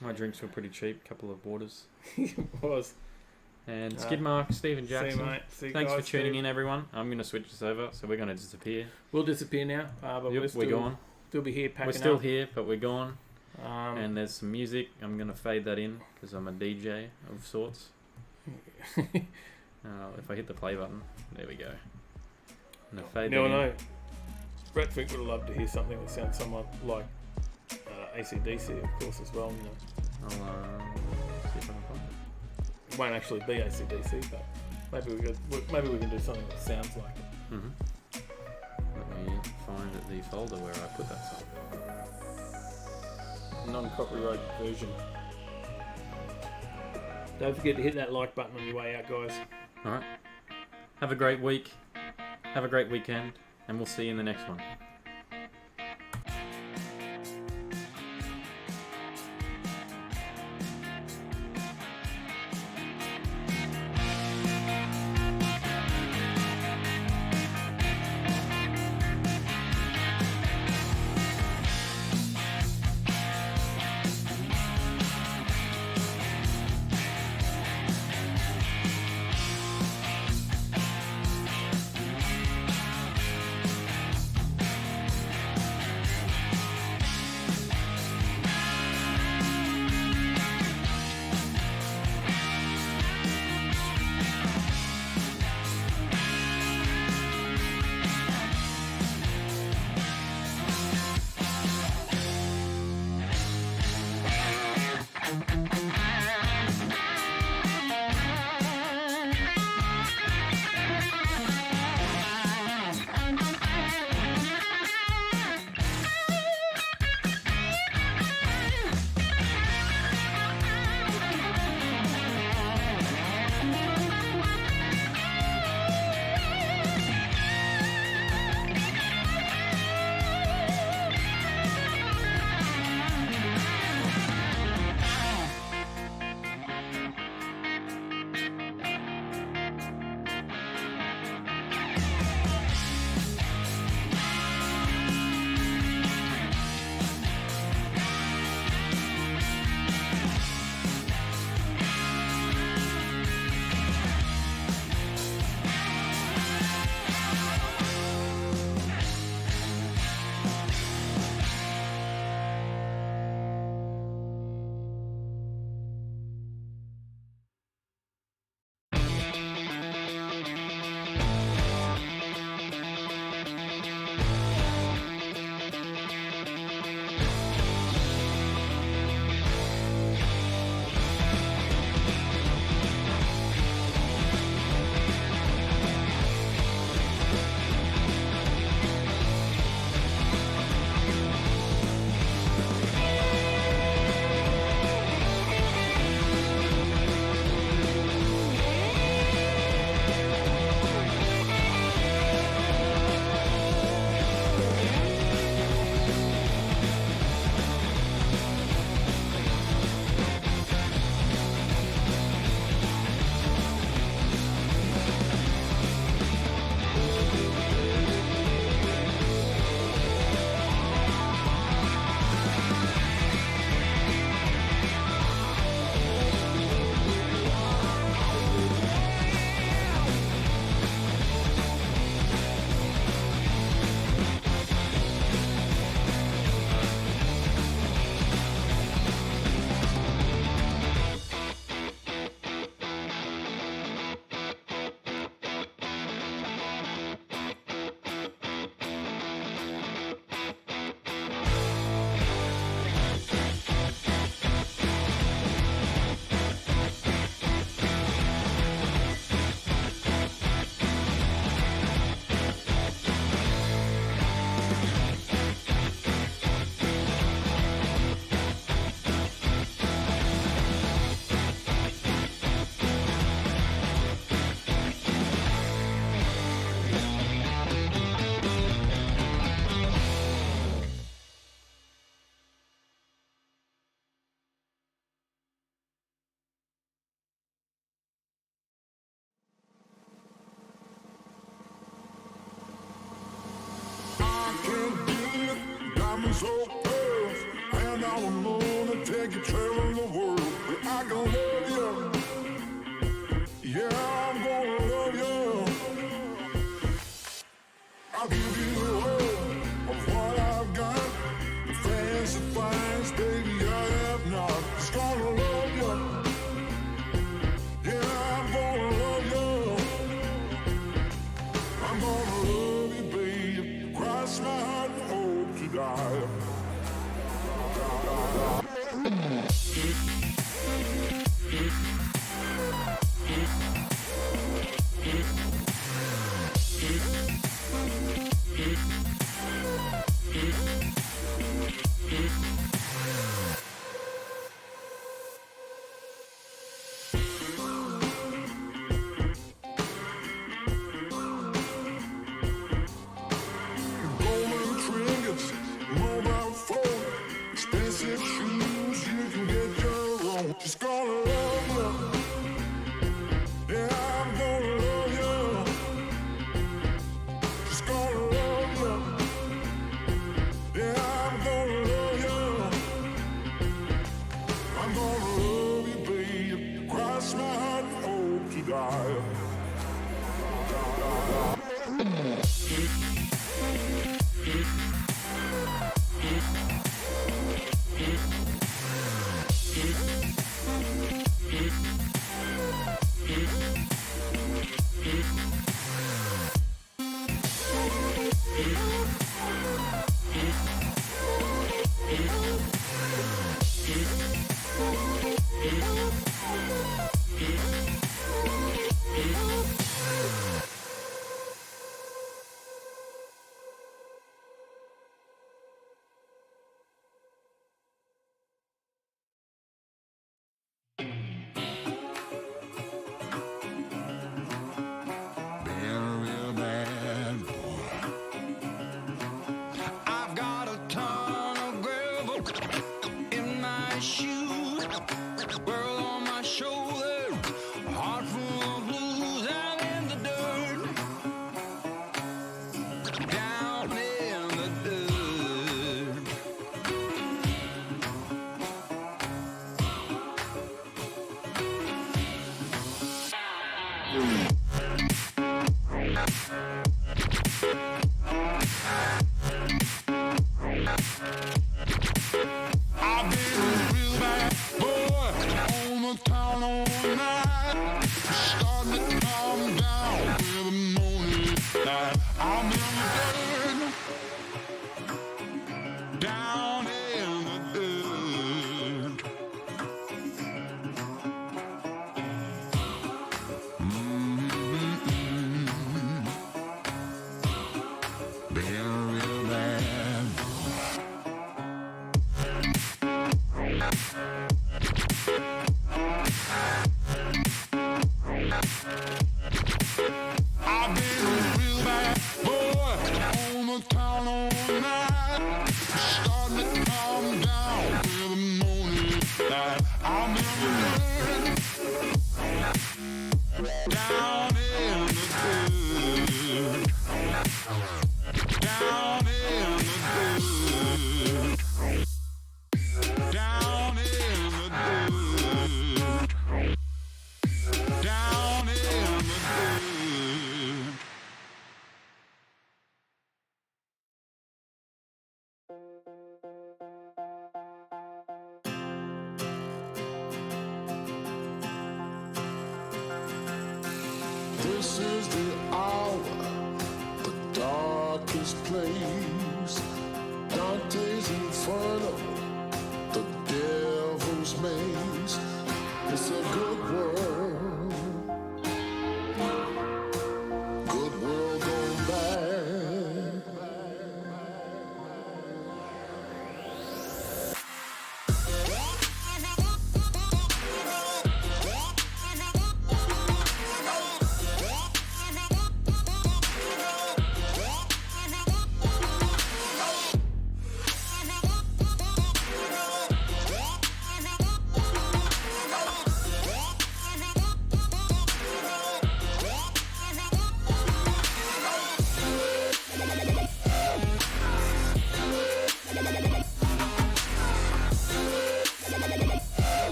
My drinks were pretty cheap, couple of waters. It was. And Skidmark, Stephen Jackson. See you, mate. See you Thanks guys, for tuning in, everyone. I'm going to switch this over, so we're going to disappear. We'll disappear now, but we're gone. Still be here packing We're still up. here, but we're gone. And there's some music. I'm going to fade that in because I'm a DJ of sorts. If I hit the play button, there we go. And a fade Now I that in. know Brett Frick would have loved to hear something that sounds somewhat like AC/DC, of course, as well. You know, I'll see if I can find it. it won't actually be AC/DC, but maybe we can do something that sounds like it. Mm-hmm. Let me find the folder where I put that song. Non-copyright version. Don't forget to hit that like button on your way out, guys. Alright. Have a great week. Have a great weekend. And we'll see you in the next one. so close, and I don't wanna take you traveling the world. But I can love you. Yeah, I'm gonna love you. I'll give you all of what I've got. The fancy finds, baby, I have not. Just gonna love you. Yeah, I'm gonna love you. I'm gonna love you. fire. This is the hour, the darkest place. Dante's Inferno, the devil's maze. It's a good world, good world gone bad.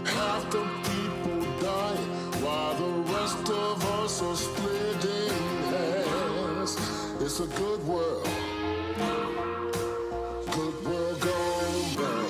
Half the people die while the rest of us are splitting hairs. It's a good world, good world gone bad.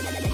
Bye.